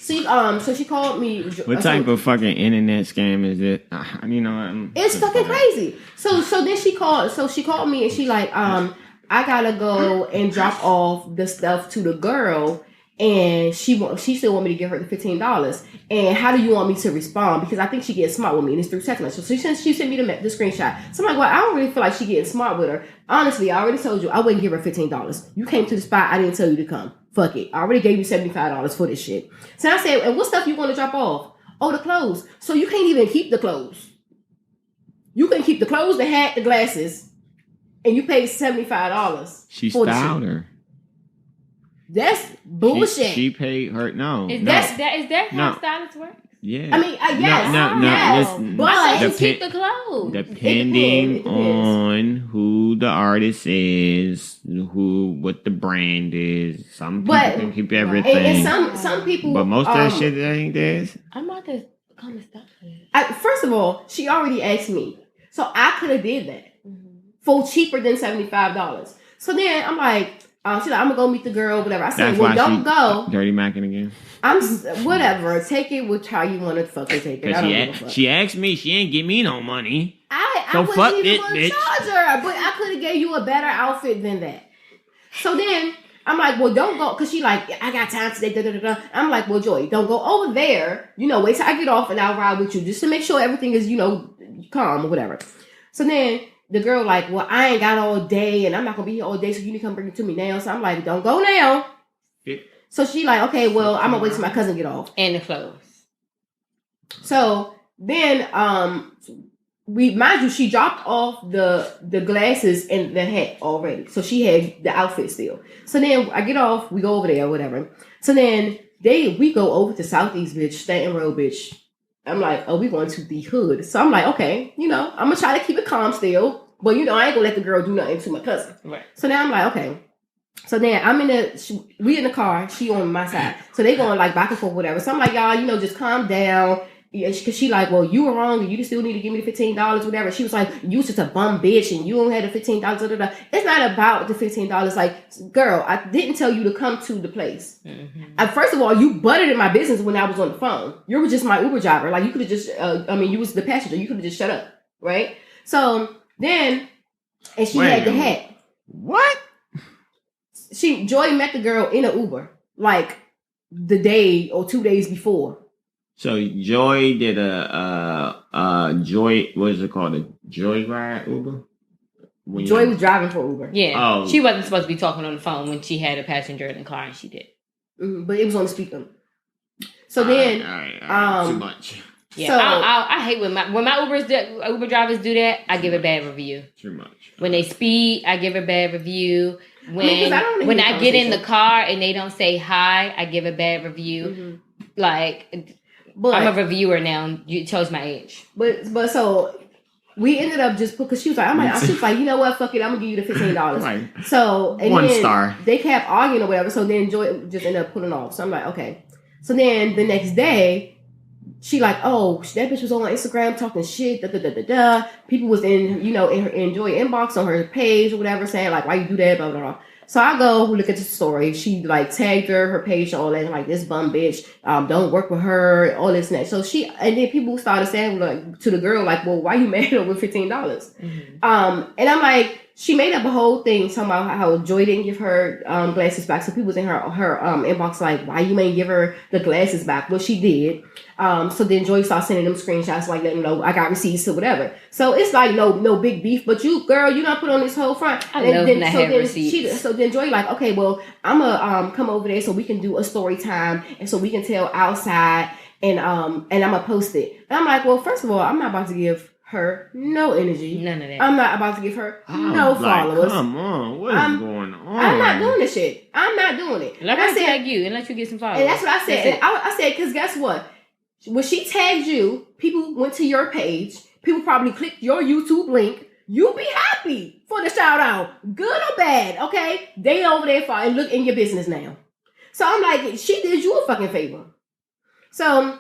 So she called me. What type of fucking internet scam is it? You know, it's fucking crazy. So then she called. So she called me and she like, I gotta go and drop off the stuff to the girl, and she still want me to give her the $15. And how do you want me to respond? Because I think she gets smart with me, and it's through text message. So she sent me the screenshot. So I'm like, well, I don't really feel like she getting smart with her. Honestly, I already told you I wouldn't give her $15. You came to the spot. I didn't tell you to come. Fuck it. I already gave you $75 for this shit. So I said, and what stuff you want to drop off? Oh, the clothes. So you can't even keep the clothes. You can keep the clothes, the hat, the glasses, and you paid $75. She styled her. That's bullshit. She paid her. No, is that how stylist work? Yeah. I mean, yes. No. But you keep the clothes. Depending on who the artist is, what the brand is. Some people can keep everything. And some people. But most of that shit that ain't theirs. I'm about to come and stop. First of all, she already asked me. So I could have did that for cheaper than $75. So then I'm like, she's like, I'm gonna go meet the girl, whatever. I said, well, don't go. Dirty Mackin' again. I'm whatever. Take it with how you want to fucking take it. I don't give a fuck. She asked me. She ain't give me no money. I wasn't even gonna charge her, but I could have gave you a better outfit than that. So then I'm like, well, don't go, because she like, I got time today. Da, da, da, da. I'm like, well, Joy, don't go over there. Wait till I get off and I'll ride with you just to make sure everything is, calm or whatever. So then the girl like, well, I ain't got all day and I'm not gonna be here all day, so you need to come bring it to me now. So I'm like, don't go now. Yeah. So she like, okay, well, I'm gonna wait till my cousin get off. And the clothes. So then, mind you, she dropped off the glasses and the hat already. So she had the outfit still. So then I get off, we go over there or whatever. So then we go over to Southeast, bitch, Stanton Road, bitch. I'm like, oh, we going to the hood. So I'm like, okay, I'm gonna try to keep it calm still. But I ain't gonna let the girl do nothing to my cousin. Right. So now I'm like, okay. So then we in the car, she on my side. So they going like back and forth, whatever. So I'm like, y'all, just calm down. Because she like, well, you were wrong and you still need to give me the $15, whatever. She was like, you was just a bum bitch and you don't have the $15. Da, da, da. It's not about the $15. Like, girl, I didn't tell you to come to the place. Mm-hmm. First of all, you butted in my business when I was on the phone. You were just my Uber driver. Like, you could have just, you was the passenger. You could have just shut up, right? So then, and she had the hat. What? Joy met the girl in an Uber, like the day or 2 days before. So Joy did Joy, what is it called? A Joyride Uber? Joy was driving for Uber. Yeah. Oh. She wasn't supposed to be talking on the phone when she had a passenger in the car, and she did. Mm-hmm, but it was on the speaker. So then, too much. Yeah, so, I hate when my Uber drivers do that. I give a bad review. Too much. When they speed, I give a bad review. When I get in the car and they don't say hi, I give a bad review. Mm-hmm. Like. But I'm a reviewer now. You chose my age. But so we ended up just because she was like, you know what? Fuck it. I'm gonna give you the $15. Right. So and one then star. They kept arguing or whatever. So then Joy just ended up putting off. So I'm like, okay. So then the next day, she like, oh, that bitch was on Instagram talking shit. Da da da da da. People was in in Joy inbox on her page or whatever saying like, why you do that? Blah blah blah. So I go look at the story. She like tagged her page, all that, like this bum bitch, don't work with her, all this and that. So and then people started saying like to the girl, like, well, why you mad over $15? Mm-hmm. And I'm like, she made up a whole thing talking about how Joy didn't give her glasses back. So people was in her inbox like, why you ain't give her the glasses back? Well, she did. So then Joy started sending them screenshots like, letting them know I got receipts or whatever. So it's like no big beef, but you not put on this whole front. I love when I have receipts. So then Joy like, okay, well, I'm gonna come over there so we can do a story time and so we can tell outside and I'm gonna post it. And I'm like, well, first of all, I'm not about to give her no energy. None of that. I'm not about to give her no followers. Come on, what is going on? I'm not doing this shit. I'm not doing it. Let her tag you and let you get some followers. And that's what I said. And I said, because guess what? When she tagged you, people went to your page. People probably clicked your YouTube link. You be happy for the shout out, good or bad. Okay, they over there and look in your business now. So I'm like, she did you a fucking favor. So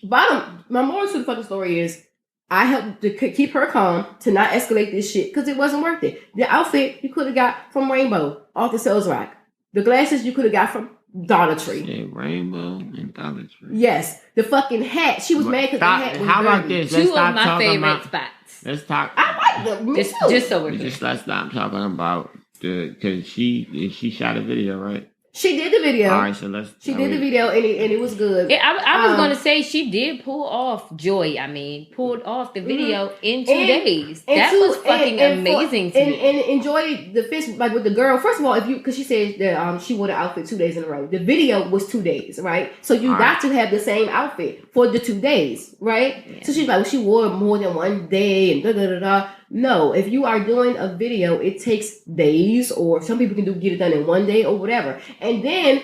my moral to the fucking story is, I helped to keep her calm, to not escalate this shit, because it wasn't worth it. The outfit you could have got from Rainbow off the sales rack. The glasses you could have got from Dollar Tree. Yeah, Rainbow and Dollar Tree. Yes, the fucking hat. She was mad because the hat was How about dirty. this? Let's Two stop of my talking favorite about. spots. Let's talk. I like them. Just so we're clear. Just let's stop talking about because she shot a video, right? She did the video. All right, so let's. She did the video and it was good. I was going to say she did pull off pulled off the video in 2 days. That was fucking amazing to me. And enjoy the fish like with the girl. First of all, because she said that she wore the outfit 2 days in a row. The video was 2 days, right? So you got to have the same outfit for the 2 days, right? Yeah. So she's like, well, she wore it more than one day and da da da da. No, if you are doing a video, it takes days, or some people can get it done in 1 day or whatever. And then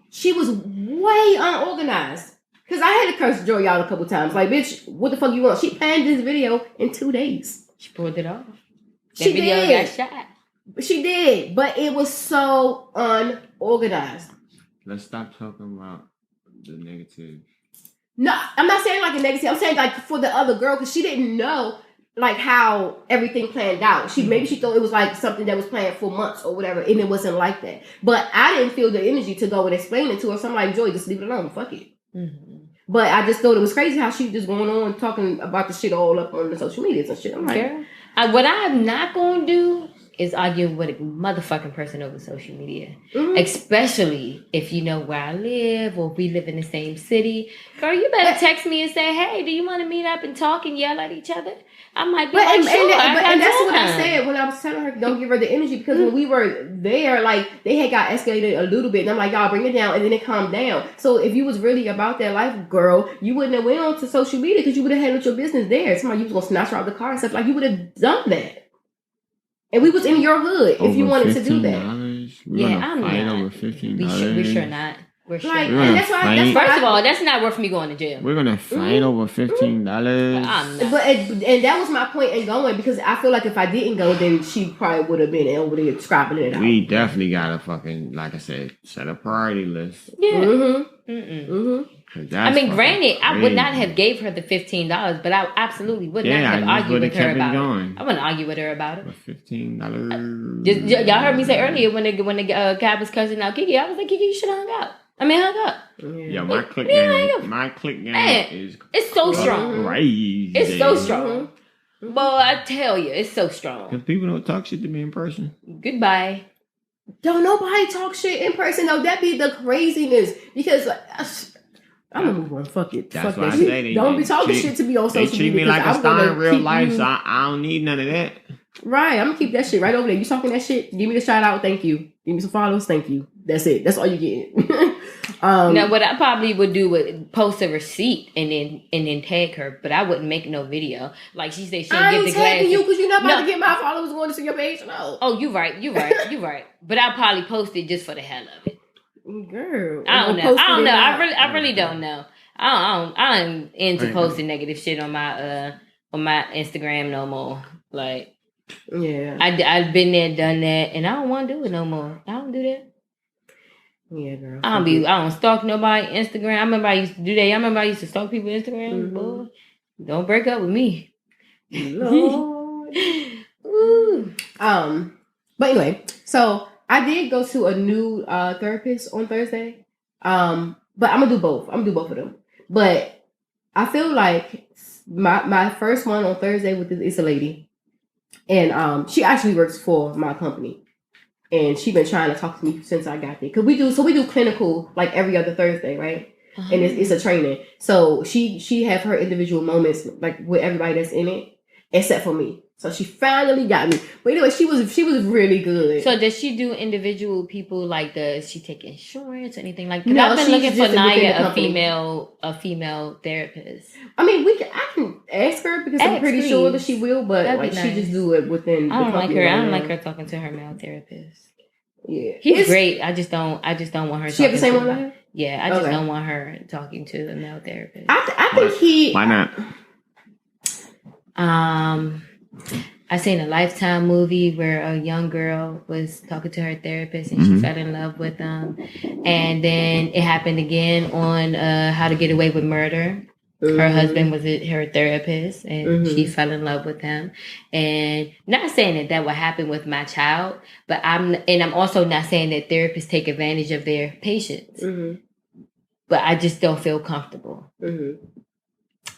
she was way unorganized. Because I had to curse Joy out a couple times. Like, bitch, what the fuck you want? She planned this video in 2 days. She pulled it off. That she video did. got shot. She did. But it was so unorganized. Let's stop talking about the negative. No, I'm not saying like a negative. I'm saying like for the other girl, because she didn't know like how everything planned out. Maybe she thought it was like something that was planned for months or whatever, and it wasn't like that. But I didn't feel the energy to go and explain it to her. So I'm like, Joy, just leave it alone. Fuck it. Mm-hmm. But I just thought it was crazy how she just going on talking about the shit all up on the social medias and shit. I'm like, what I'm not going to do is argue with a motherfucking person over social media. Mm-hmm. Especially if you know where I live or we live in the same city. Girl, you better text me and say, hey, do you want to meet up and talk and yell at each other? I might be sure. And that's what I said when I was telling her, don't give her the energy. Because when we were there, like, they had got escalated a little bit. And I'm like, y'all bring it down. And then it calmed down. So if you was really about that life, girl, you wouldn't have went on to social media because you would have handled your business there. Somebody, you was going to snatch her out of the car and stuff. Like, you would have done that. And we was in your hood if you wanted to do that. I'm not. Over $15. We sure not. We're sure. Like, and that's why. First of all, that's not worth me going to jail. We're gonna fight over $15. But and that was my point in going, because I feel like if I didn't go, then she probably would have been over there scrapping it out. We definitely got to fucking, like I said, set a priority list. Yeah. I mean, granted, I would not have gave her the $15, but I absolutely would not have argued with her about it. I wouldn't argue with her about it. For $15. Y'all heard me say earlier when the guy was cussing out Kiki, I was like, Kiki, you should have hung up. Hung up. Yeah, my click game is it's so strong. Crazy. It's so strong. Boy, I tell you, it's so strong. Because people don't talk shit to me in person. Goodbye. Don't nobody talk shit in person. No, that be the craziness. Because I'm gonna move on. Fuck it. That's Fuck why that I shit. say Don't be talking shit to me on social media. They treat me like a star in real life, so I don't need none of that. Right, I'm gonna keep that shit right over there. You talking that shit? Give me the shout out. Thank you. Give me some followers. Thank you. That's it. That's all you get. Now, what I probably would do would post a receipt and then tag her, but I wouldn't make no video. Like she said, she'll get the glasses. I ain't tagging you because you're not about to get my followers going to see your page. No. Oh, you're right. But I'll probably post it just for the hell of it. Girl, I don't know. I really don't know. I'm into posting negative shit on my Instagram no more. Like, yeah, I've been there, done that, and I don't want to do it no more. I don't do that. Yeah, girl. I don't stalk nobody Instagram. I remember I used to do that. I remember I used to stalk people Instagram. Boy, don't break up with me. Lord. Ooh. But anyway, so I did go to a new therapist on Thursday. But I'm gonna do both. I'm gonna do both of them. But I feel like my first one on Thursday with this is a lady, and she actually works for my company. And she been trying to talk to me since I got there. Cause we do clinical like every other Thursday, right? Uh-huh. And it's a training. So she have her individual moments like with everybody that's in it, except for me. So she finally got me. But anyway, she was really good. So does she do individual people? Like, does she take insurance or anything like that? No, I've been looking for Naya, a female therapist. I mean, I can ask her because I'm pretty sure that she will, but like she just do it within the company. I don't like her talking to her male therapist. Yeah. He's great. I just don't want her she have the same one like her? Yeah, I just don't want her talking to the male therapist. I think Why not? I seen a Lifetime movie where a young girl was talking to her therapist and she fell in love with him. And then it happened again on How to Get Away with Murder. Her husband was her therapist, and she fell in love with him. And not saying that would happen with my child, but I'm also not saying that therapists take advantage of their patients. But I just don't feel comfortable.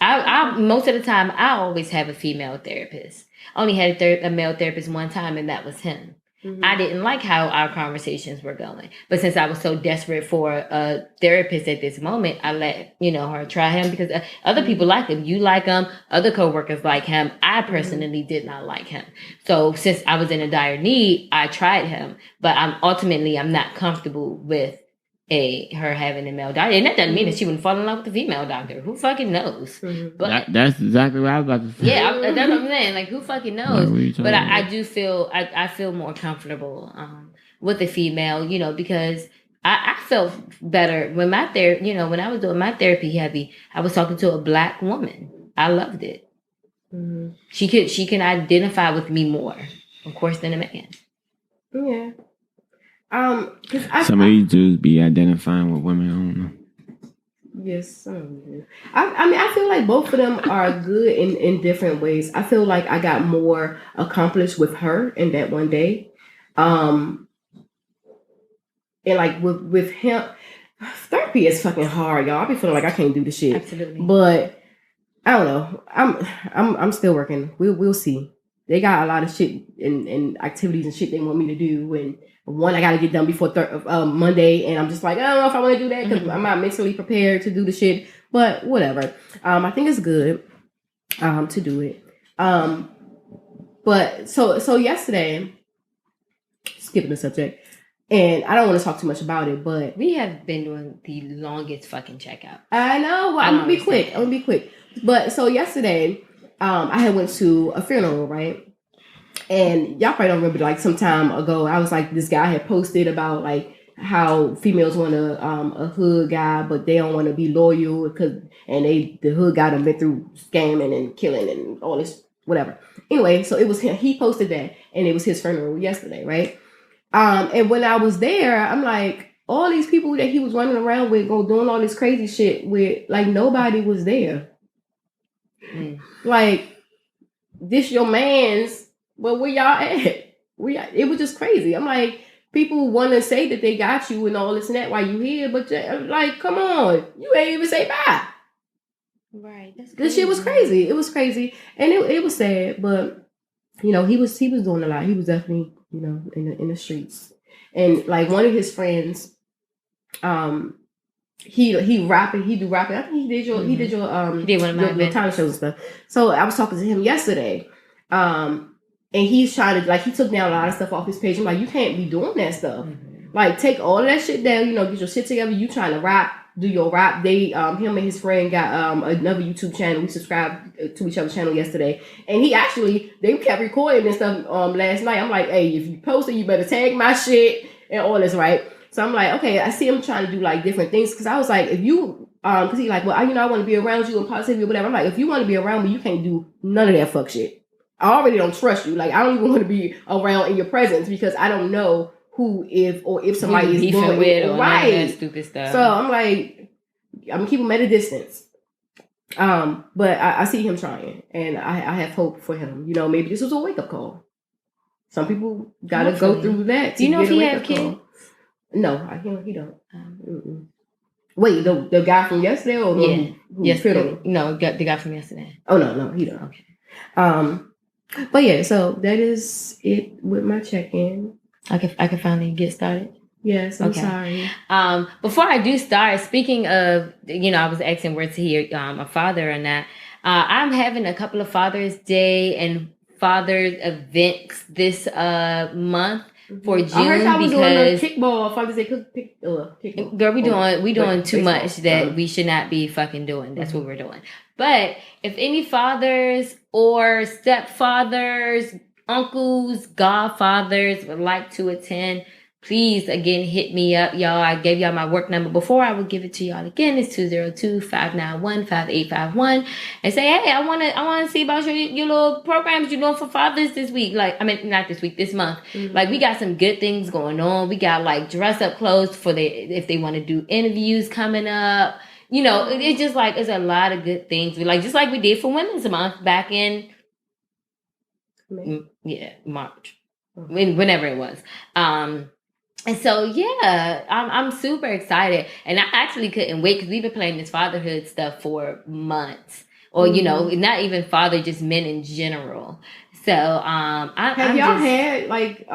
I most of the time I always have a female therapist. I only had a male therapist one time, and that was him. I didn't like how our conversations were going. But since I was so desperate for a therapist at this moment, I let, her try him because other people like him. You like him. Other coworkers like him. I personally did not like him. So since I was in a dire need, I tried him. But I'm not comfortable with her having a male doctor. And that doesn't mean that she wouldn't fall in love with a female doctor. Who fucking knows? But that's exactly what I was about to say. Yeah, that's what I'm saying. Like, who fucking knows? But I do feel I feel more comfortable with a female, because I felt better when when I was doing my therapy heavy. I was talking to a Black woman. I loved it. She can identify with me more, of course, than a man. Yeah. Some of these dudes be identifying with women. I don't know. Yes, some of them do. I feel like both of them are good in different ways. I feel like I got more accomplished with her in that one day. And like with him, therapy is fucking hard, y'all. I be feeling like I can't do the shit. Absolutely. But I don't know. I'm still working. We'll see. They got a lot of shit and activities and shit they want me to do. And one I got to get done before Monday. And I'm just like, I don't know if I want to do that because I'm not mentally prepared to do the shit. But whatever. I think it's good to do it. But so yesterday, skipping the subject, and I don't want to talk too much about it, but we have been doing the longest fucking checkout. I know. Well, I'm gonna be quick. But so yesterday, I had went to a funeral, right? And y'all probably don't remember, like some time ago, I was like, this guy had posted about like how females want a hood guy, but they don't want to be loyal the hood guy done been through scamming and killing and all this whatever. Anyway, so it was him. He posted that, and it was his funeral yesterday, right? And when I was there, I'm like, all these people that he was running around with, doing all this crazy shit with, like nobody was there. Like, this your man's. Well, where y'all at? It was just crazy. I'm like, people want to say that they got you and all this and that while you here, but like, come on, you ain't even say bye. Right. That's this shit was crazy. It was crazy, and it was sad. But he was doing a lot. He was definitely in the streets, and like one of his friends, he rapping. He do rapping. I think he did one of my talent shows and stuff. So I was talking to him yesterday. And he's trying to, like, he took down a lot of stuff off his page. I'm like, you can't be doing that stuff. Like, take all that shit down, get your shit together. You trying to rap, do your rap. They, him and his friend got another YouTube channel. We subscribed to each other's channel yesterday. And they kept recording and stuff last night. I'm like, hey, if you post it, you better tag my shit and all this, right? So I'm like, okay, I see him trying to do, like, different things. Because I was like, if you, because he like, well, I want to be around you and positivity or whatever. I'm like, if you want to be around me, you can't do none of that fuck shit. I already don't trust you. Like, I don't even want to be around in your presence because I don't know if somebody is doing with or right stupid stuff. So I'm like, I'm gonna keep him at a distance. But I see him trying, and I have hope for him. Maybe this was a wake up call. Some people gotta go through that. Do you know if he have kids? No, he don't. Wait, the guy from yesterday or yesterday? No, the guy from yesterday. Oh no, he don't. Okay. But yeah, so that is it with my check-in. I can finally get started. Yes, I'm sorry. Before I do start, speaking of, I was asking where to hear a father or not. I'm having a couple of Father's Day and Father's events this month for June. I heard I was doing a kickball. Father's Day kickball. Girl, we doing too much that we should not be fucking doing. That's what we're doing. But if any fathers or stepfathers, uncles, godfathers would like to attend, please, again, hit me up, y'all. I gave y'all my work number before. I will give it to y'all again. It's 202-591-5851. And say, hey, I want to see about your little programs you're doing for fathers this week. Like, I mean, not this week, this month. Mm-hmm. Like, we got some good things going on. We got, like, dress up clothes if they want to do interviews coming up. you know, it's just like it's a lot of good things. We like just like we did for Women's Month back in March, whenever it was. And so, yeah, I'm super excited. And I actually couldn't wait because we've been playing this fatherhood stuff for months. Or, you know, not even father, just men in general. So, have y'all had, like,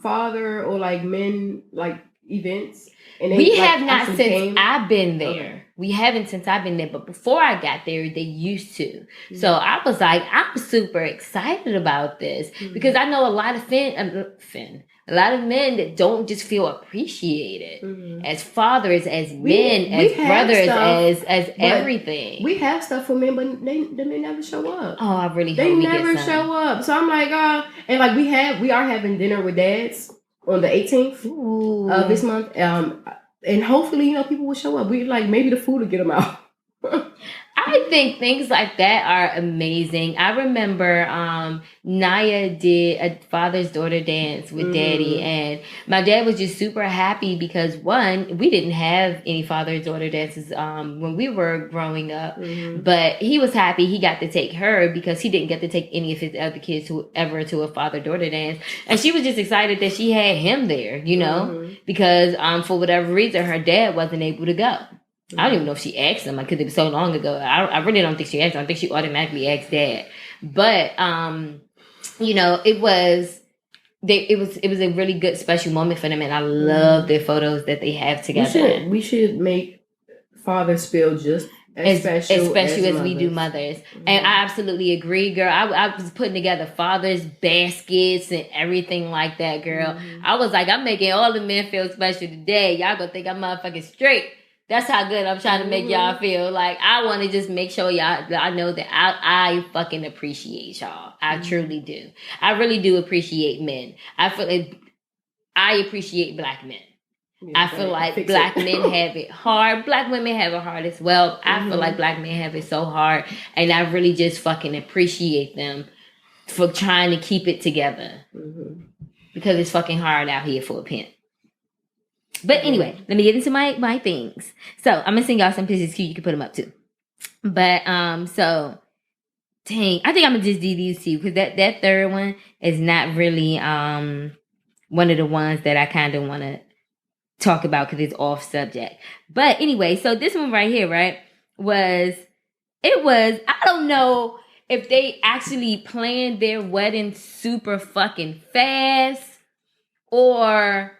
father or, like, men, like, events? And they, we have not since I've been there. Okay. We haven't since I've been there. But before I got there, they used to. Mm-hmm. So I was like, I'm super excited about this. Because I know a lot of a lot of men that don't just feel appreciated as fathers, as men, as brothers, stuff, as everything. We have stuff for men, but they never show up. Oh, I really they hope we never get some. show up. So I'm like, and like we are having dinner with dads on the 18th of this month, and hopefully, you know, people will show up. We like maybe the food will get them out. I think things like that are amazing. I remember Naya did a father's daughter dance with Daddy, and my dad was just super happy because one, we didn't have any father's daughter dances when we were growing up, but he was happy he got to take her because he didn't get to take any of his other kids to a father-daughter dance, and she was just excited that she had him there, you know, because for whatever reason her dad wasn't able to go. I don't even know if she asked him because it was so long ago. I really don't think she asked him. I think she automatically asked Dad. But you know, it was a really good special moment for them, and I love their photos that they have together. We should make fathers feel just as special as we do mothers. And I absolutely agree, girl. I was putting together fathers baskets and everything like that, girl. I was like, I'm making all the men feel special today. Y'all gonna think I'm motherfucking straight. That's how good I'm trying to make y'all feel. Like, I want to just make sure I know that I fucking appreciate y'all. I truly do. I really do appreciate men. I feel like I appreciate black men. Yeah, I feel like black men have it hard. Black women have it hard as well. I feel like black men have it so hard. And I really just fucking appreciate them for trying to keep it together. Because it's fucking hard out here for a pimp. But anyway, let me get into my things. So I'm gonna send y'all some pictures too. You can put them up too. But so dang, I think I'm gonna just do these two because that third one is not really one of the ones that I kind of want to talk about because it's off subject. But anyway, so this one right here, right, was I don't know if they actually planned their wedding super fucking fast or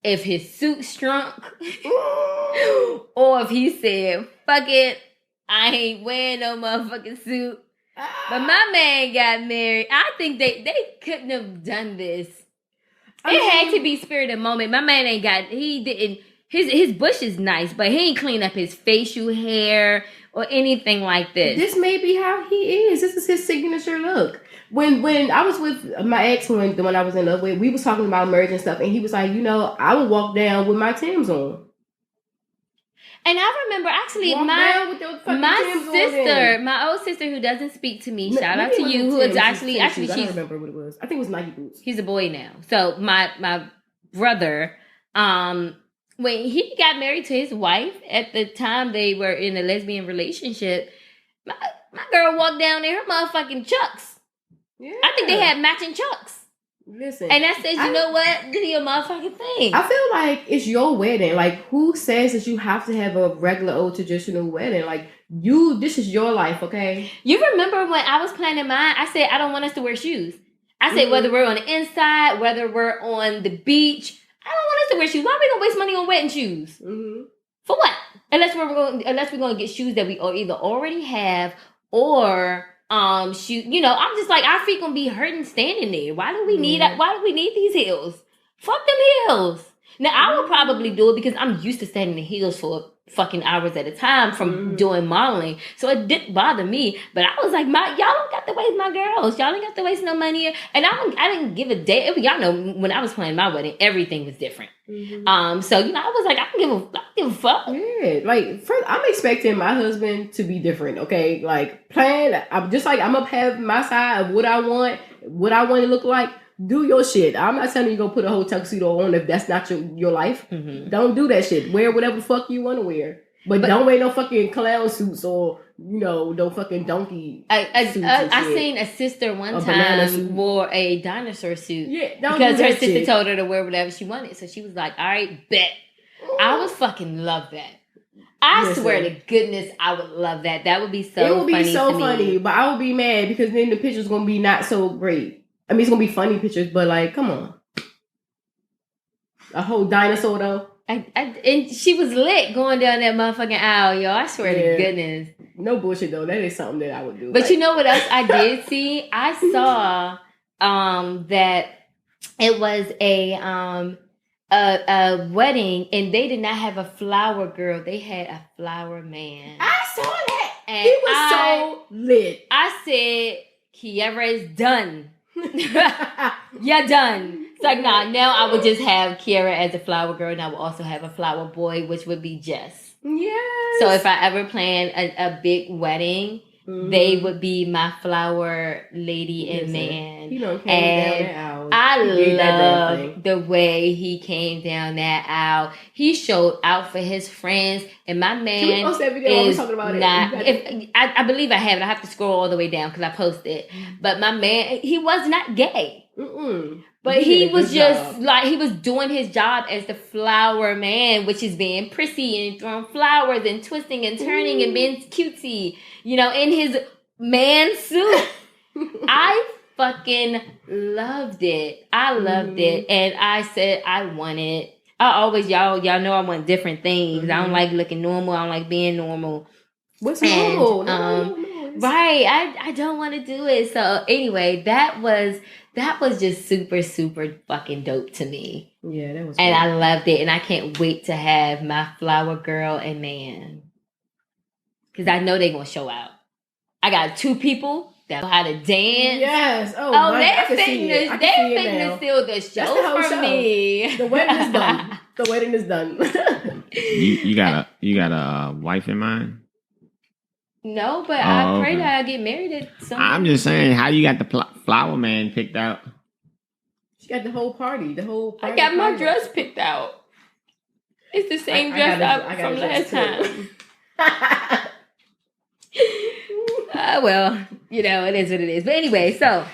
if his suit shrunk, or if he said, fuck it, I ain't wearing no motherfucking suit. But my man got married. I think they couldn't have done this. It had to be spirit of moment. My man his bush is nice, but he ain't clean up his facial hair or anything like this. This may be how he is. This is his signature look. When I was with my ex, the one I was in love with, we was talking about marriage and stuff, and he was like, you know, I would walk down with my Timbs on. And I remember actually my old sister who doesn't speak to me, shout out to you, who is actually she's, I don't remember what it was. I think it was Nike boots. He's a boy now. So my brother, when he got married to his wife, at the time they were in a lesbian relationship, my girl walked down in her motherfucking Chucks. Yeah. I think they had matching Chucks. Listen. And that says, you know what? Do your motherfucking thing. I feel like it's your wedding. Like, who says that you have to have a regular old traditional wedding? Like, this is your life, okay? You remember when I was planning mine, I said, I don't want us to wear shoes. I said, whether we're on the inside, whether we're on the beach, I don't want us to wear shoes. Why are we going to waste money on wedding shoes? For what? Unless we're going to get shoes that we either already have or... shoot, you know, I'm just like, our feet gonna be hurting standing there. Why do we need these heels? Fuck them heels. Now I would probably do it because I'm used to standing in heels for fucking hours at a time from doing modeling. So it didn't bother me. But I was like, y'all don't got to waste my girls. Y'all don't got to waste no money. And I didn't give a damn. Y'all know when I was planning my wedding, everything was different. So, you know, I was like, I don't give a fuck. Yeah, like, I'm expecting my husband to be different, okay? Like, I'm just like, I'm gonna have my side of what I want to look like. Do your shit. I'm not telling you to go put a whole tuxedo on if that's not your life. Don't do that shit. Wear whatever the fuck you want to wear. But don't wear no fucking clown suits or, no fucking donkey suits and I shit. seen a sister one A banana time suit. wore a dinosaur suit. Yeah, don't because do her that sister shit. told her to wear whatever she wanted. So she was like, all right, bet. I would fucking love that. I swear to goodness, I would love that. That would be so funny. It would be so to funny, me. but I would be mad because then the picture's going to be not so great. I mean, it's going to be funny pictures, but like, come on. A whole dinosaur, though. And she was lit going down that motherfucking aisle, yo. I swear to goodness. No bullshit, though. That is something that I would do. But you know what else I did see? I saw that it was a wedding, and they did not have a flower girl. They had a flower man. I saw that. And he was so lit. I said, Kiara is done. You're done. It's like, nah, now I would just have Kiara as a flower girl, and I would also have a flower boy, which would be Jess. Yes. So if I ever plan a big wedding, they would be my flower lady and man. He done came down that aisle. I love the way he came down that aisle. He showed out for his friends, and my man Can we post that video? is talking about not. it? I believe I have it. I have to scroll all the way down because I posted it. But my man, he was not gay. But he was just like, he was doing his job as the flower man, which is being prissy and throwing flowers and twisting and turning and being cutesy, in his man suit. I fucking loved it. I loved it. And I said I want it. I always, y'all know I want different things. I don't like looking normal. I don't like being normal. What's normal? No. Right. I don't want to do it. So anyway, that was just super, super fucking dope to me. Yeah, that was and I loved it. And I can't wait to have my flower girl and man. Because I know they're going to show out. I got 2 people that know how to dance. Yes. They're fitting to steal the show from me. The wedding is done. The wedding is done. you got a wife in mind? No, but I pray that I get married at some I'm just saying, how you got the flower man picked out? She got the whole party. I got my dress picked out. It's the same dress from last time. Well, it is what it is. But anyway, so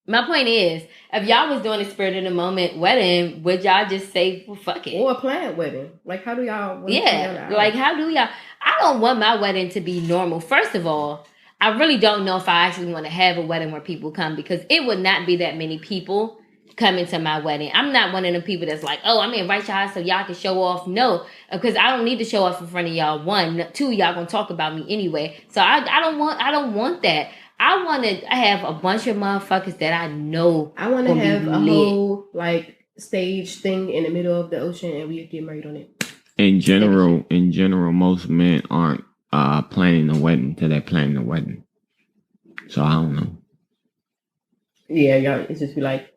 my point is, if y'all was doing a spirit of the moment wedding, would y'all just say, well, fuck it? Or a planned wedding. Like, how do y'all... Yeah, like, how do y'all... I don't want my wedding to be normal. First of all, I really don't know if I actually want to have a wedding where people come, because it would not be that many people coming to my wedding. I'm not one of them people that's like, oh, I'm going to invite y'all so y'all can show off. No, because I don't need to show off in front of y'all. 1, 2, y'all going to talk about me anyway. So I don't want that. I want to have a bunch of motherfuckers that I know. I want to have a whole stage thing in the middle of the ocean, and we get married on it. In general, most men aren't planning a wedding till they're planning a wedding. So I don't know. Yeah, y'all, it's just be like,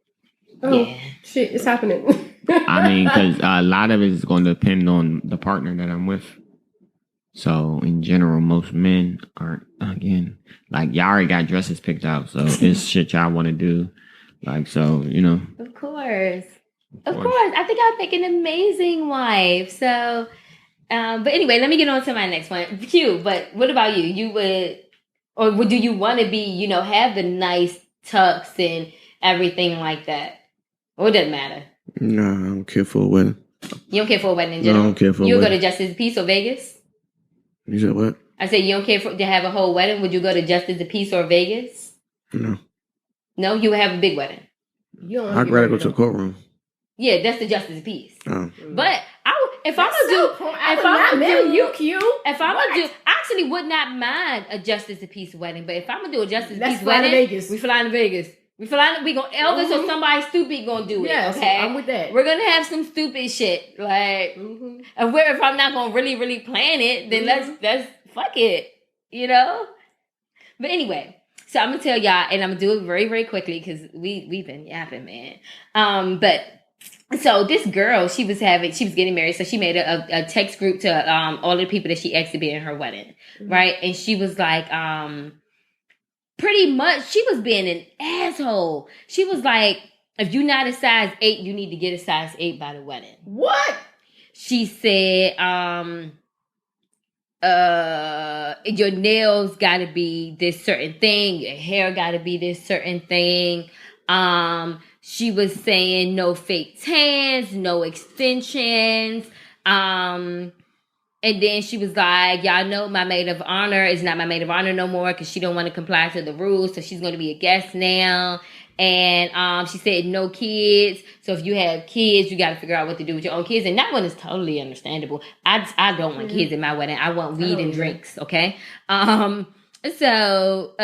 oh shit, it's happening. I mean, because a lot of it is going to depend on the partner that I'm with. So in general, most men aren't, again, like, y'all already got dresses picked out, so it's shit y'all want to do. Like, so, Of course. I think I'll make an amazing wife. So, but anyway, let me get on to my next one. Q, but what about you? You would, or do you want to be, have the nice tux and everything like that? Or it doesn't matter? No, I don't care for a wedding. You don't care for a wedding in general? No, I don't care for a wedding. You go to Justice Peace or Vegas? You said what? I said you don't care to have a whole wedding. Would you go to Justice of Peace or Vegas? No. No, you would have a big wedding. I'd rather go to a courtroom. Yeah, that's the Justice of Peace. Oh. But if I'm gonna do, I actually would not mind a Justice of Peace wedding. But if I'm gonna do a Justice of Peace wedding, we flying to Vegas. We gonna Elvis or somebody stupid gonna do it. Yes, okay, I'm with that. We're gonna have some stupid shit like, and if I'm not gonna really, really plan it, then let's fuck it, But anyway, so I'm gonna tell y'all, and I'm gonna do it very, very quickly because we've been yapping, man. But so this girl, she was getting married, so she made a text group to all the people that she asked to be in her wedding, right? And she was like, pretty much, she was being an asshole. She was like, if you're not a size 8, you need to get a size 8 by the wedding. What? She said, your nails got to be this certain thing, your hair got to be this certain thing. She was saying no fake tans, no extensions. And then she was like, y'all know my maid of honor is not my maid of honor no more because she don't want to comply to the rules. So she's going to be a guest now. And she said no kids. So if you have kids, you got to figure out what to do with your own kids. And that one is totally understandable. I don't want kids in my wedding. I want weed and drinks. Okay. I don't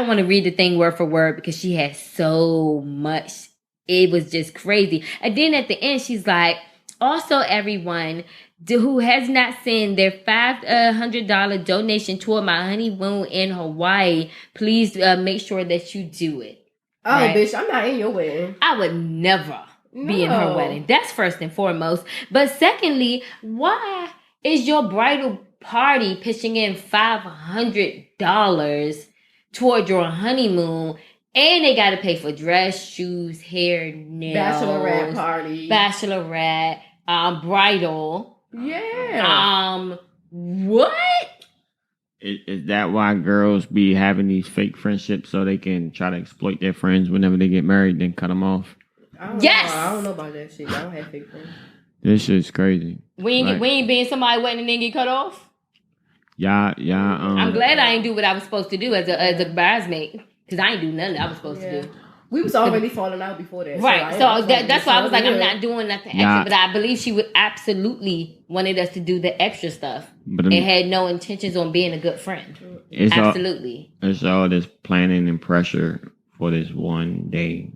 want to read the thing word for word because she had so much. It was just crazy. And then at the end, she's like, also everyone who has not sent their $500 donation toward my honeymoon in Hawaii, please make sure that you do it. Oh, right? Bitch, I'm not in your wedding. I would never be in her wedding. That's first and foremost. But secondly, why is your bridal party pitching in $500 toward your honeymoon? And they got to pay for dress, shoes, hair, nails. Bachelorette, bridal. Yeah. What? Is that why girls be having these fake friendships so they can try to exploit their friends whenever they get married, then cut them off? Yes. I don't know about that shit. I don't have fake friends. This shit's crazy. We ain't been somebody wedding and then get cut off. Yeah. I'm glad I ain't do what I was supposed to do as a bridesmaid because I ain't do nothing I was supposed to do. We was already falling out before that. Right. So that's why I was like, I'm not doing nothing extra. But I believe she would absolutely wanted us to do the extra stuff. And had no intentions on being a good friend. Absolutely. It's all this planning and pressure for this one day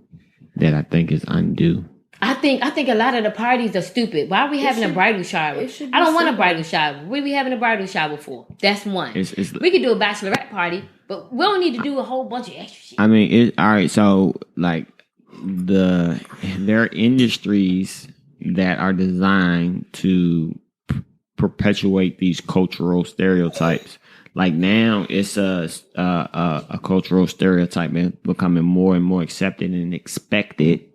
that I think is undue. I think a lot of the parties are stupid. Why are we having a bridal shower? I don't want a bridal shower. What are we having a bridal shower for? That's one. We could do a bachelorette party, but we don't need to do a whole bunch of extra shit. I mean, all right. So, like, there are industries that are designed to perpetuate these cultural stereotypes. Like now, it's a cultural stereotype becoming more and more accepted and expected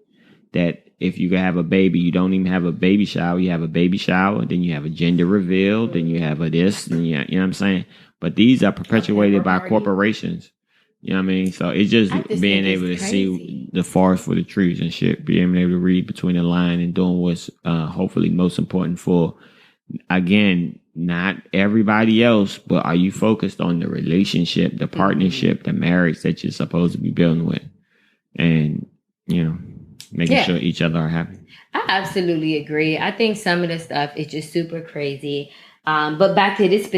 that if you have a baby, you don't even have a baby shower. You have a baby shower, then you have a gender reveal, then you have a this, and you know what I'm saying? But these are perpetuated by corporations. You know what I mean? So it's just being able to see the forest for the trees and shit, being able to read between the line and doing what's hopefully most important for, again, not everybody else, but are you focused on the relationship, the partnership, the marriage that you're supposed to be building with? And, you know, making sure each other are happy. I absolutely agree. I think some of the stuff is just super crazy. But back to this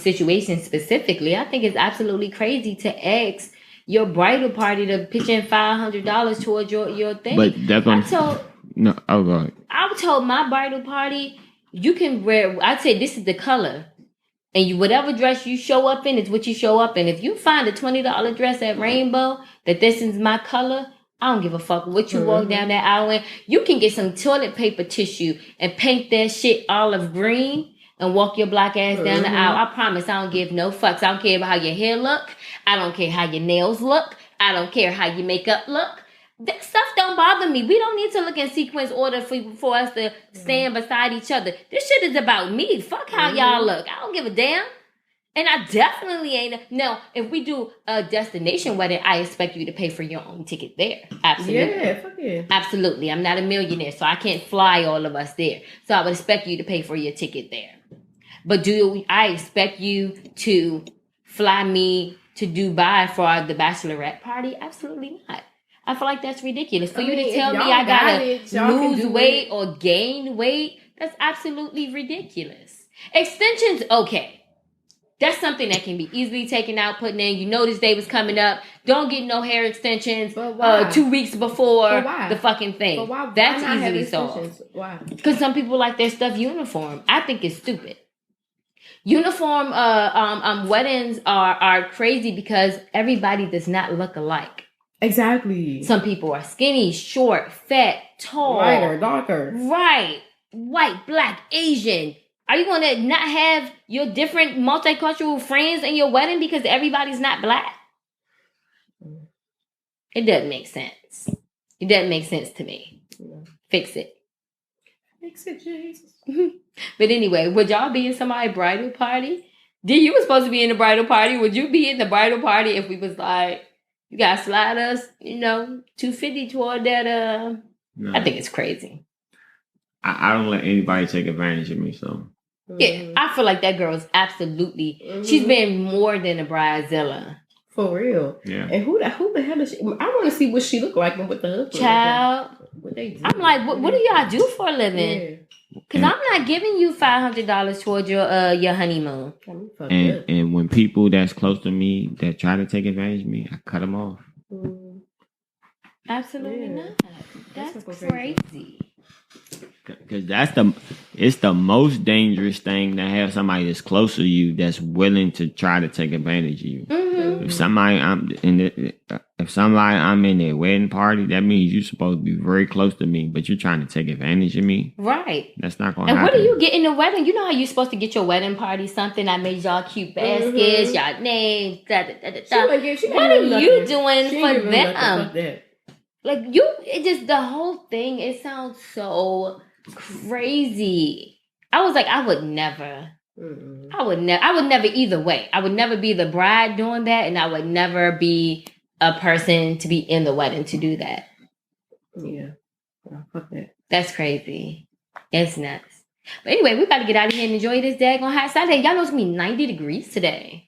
situation specifically, I think it's absolutely crazy to ask your bridal party to pitch in $500 towards your thing. But that's go ahead. I told my bridal party, you can wear, I'd say this is the color. And whatever dress you show up in is what you show up in. If you find a $20 dress at Rainbow, that this is my color, I don't give a fuck what you walk down that aisle in. You can get some toilet paper tissue and paint that shit olive green and walk your black ass down the aisle. I promise I don't give no fucks. I don't care about how your hair look. I don't care how your nails look. I don't care how your makeup look. That stuff don't bother me. We don't need to look in sequence order for us to stand beside each other. This shit is about me. Fuck how y'all look. I don't give a damn. And I definitely ain't. Now, if we do a destination wedding, I expect you to pay for your own ticket there. Absolutely. Yeah, fuck yeah. Absolutely. I'm not a millionaire, so I can't fly all of us there. So I would expect you to pay for your ticket there. But do I expect you to fly me to Dubai for the bachelorette party? Absolutely not. I feel like that's ridiculous. For you to tell me I gotta lose weight or gain weight, that's absolutely ridiculous. Extensions, okay. That's something that can be easily taken out, putting in. You know this day was coming up. Don't get no hair extensions 2 weeks before the fucking thing. But why? That's Why easily solved. Why? Because some people like their stuff uniform. I think it's stupid. Uniform weddings are crazy because everybody does not look alike. Exactly. Some people are skinny, short, fat, tall. Lighter, darker. Right. White, black, Asian. Are you going to not have your different multicultural friends in your wedding because everybody's not black? It doesn't make sense. It doesn't make sense to me. Fix it. Except Jesus. But anyway, would y'all be in somebody's bridal party? You was supposed to be in the bridal party. Would you be in the bridal party if we was like, you guys slide us, $250 toward that? No. I think it's crazy. I don't let anybody take advantage of me, so. Yeah, I feel like that girl is absolutely. She's been more than a bridezilla. For real. Yeah. And who the hell is she? I want to see what she look like and what the husband. Child. What they do. I'm like, what do y'all do for a living? Because I'm not giving you $500 towards your honeymoon. And when people that's close to me that try to take advantage of me, I cut them off. Absolutely not. That's crazy. Because it's the most dangerous thing to have somebody that's close to you that's willing to try to take advantage of you. If somebody I'm in their wedding party, that means you're supposed to be very close to me, but you're trying to take advantage of me. Right. That's not going to happen. And what do you get in the wedding? You know how you're supposed to get your wedding party something that made y'all cute baskets, y'all names, What are you doing for them? Like it just the whole thing. It sounds so crazy. I was like, I would never either way. I would never be the bride doing that, and I would never be a person to be in the wedding to do that. Yeah. Fuck that. That's crazy. It's nuts. But anyway, we got to get out of here and enjoy this daggone hot Saturday. Y'all know it's going to be 90 degrees today.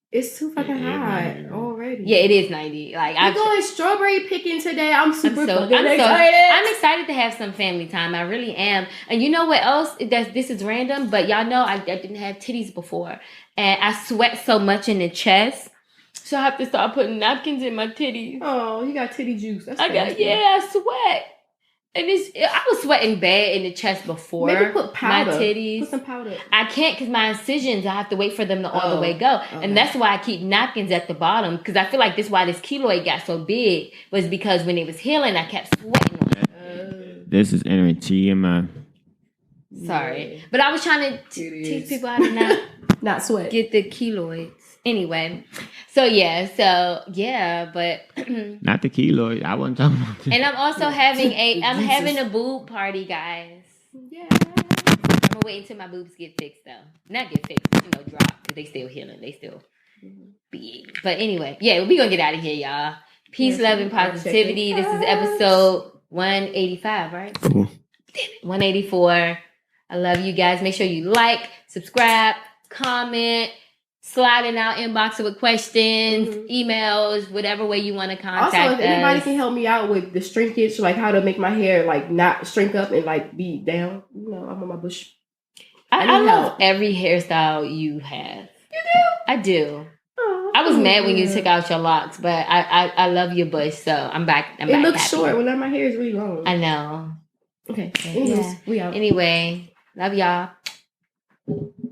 It's too fucking hot already. Yeah, it is 90. Like I'm going strawberry picking today. I'm excited. I'm excited to have some family time. I really am. And you know what else? This is random, but y'all know I didn't have titties before, and I sweat so much in the chest, so I have to start putting napkins in my titties. Oh, you got titty juice. That's I sweat. And I was sweating bad in the chest before. Maybe put powder. My titties. Put some powder. I can't because my incisions, I have to wait for them to all the way go. Okay. And that's why I keep napkins at the bottom, because I feel like this is why this keloid got so big, was because when it was healing, I kept sweating on it. This is entering TMI. Sorry. But I was trying to teach people how to not sweat. Get the keloids. Anyway, but not the keloid. I wasn't talking about that. And I'm also having a boob party, guys. Yeah. I'm gonna wait until my boobs get fixed though. Not get fixed, drop, because they still healing. They still big. But anyway, we gonna get out of here, y'all. Peace, love, and positivity. This is episode 185, right? Cool. 184. I love you guys. Make sure you like, subscribe, comment. Slide in our inbox with questions, emails, whatever way you want to contact us. Also, if anybody can help me out with the shrinkage, like how to make my hair like not shrink up and like be down, I'm on my bush. I love every hairstyle you have. You do? I do. Oh, I was mad when you took out your locks, but I love your bush, so I'm back. It looks short when my hair is really long. I know. Okay. Anyways, we out. Anyway, love y'all.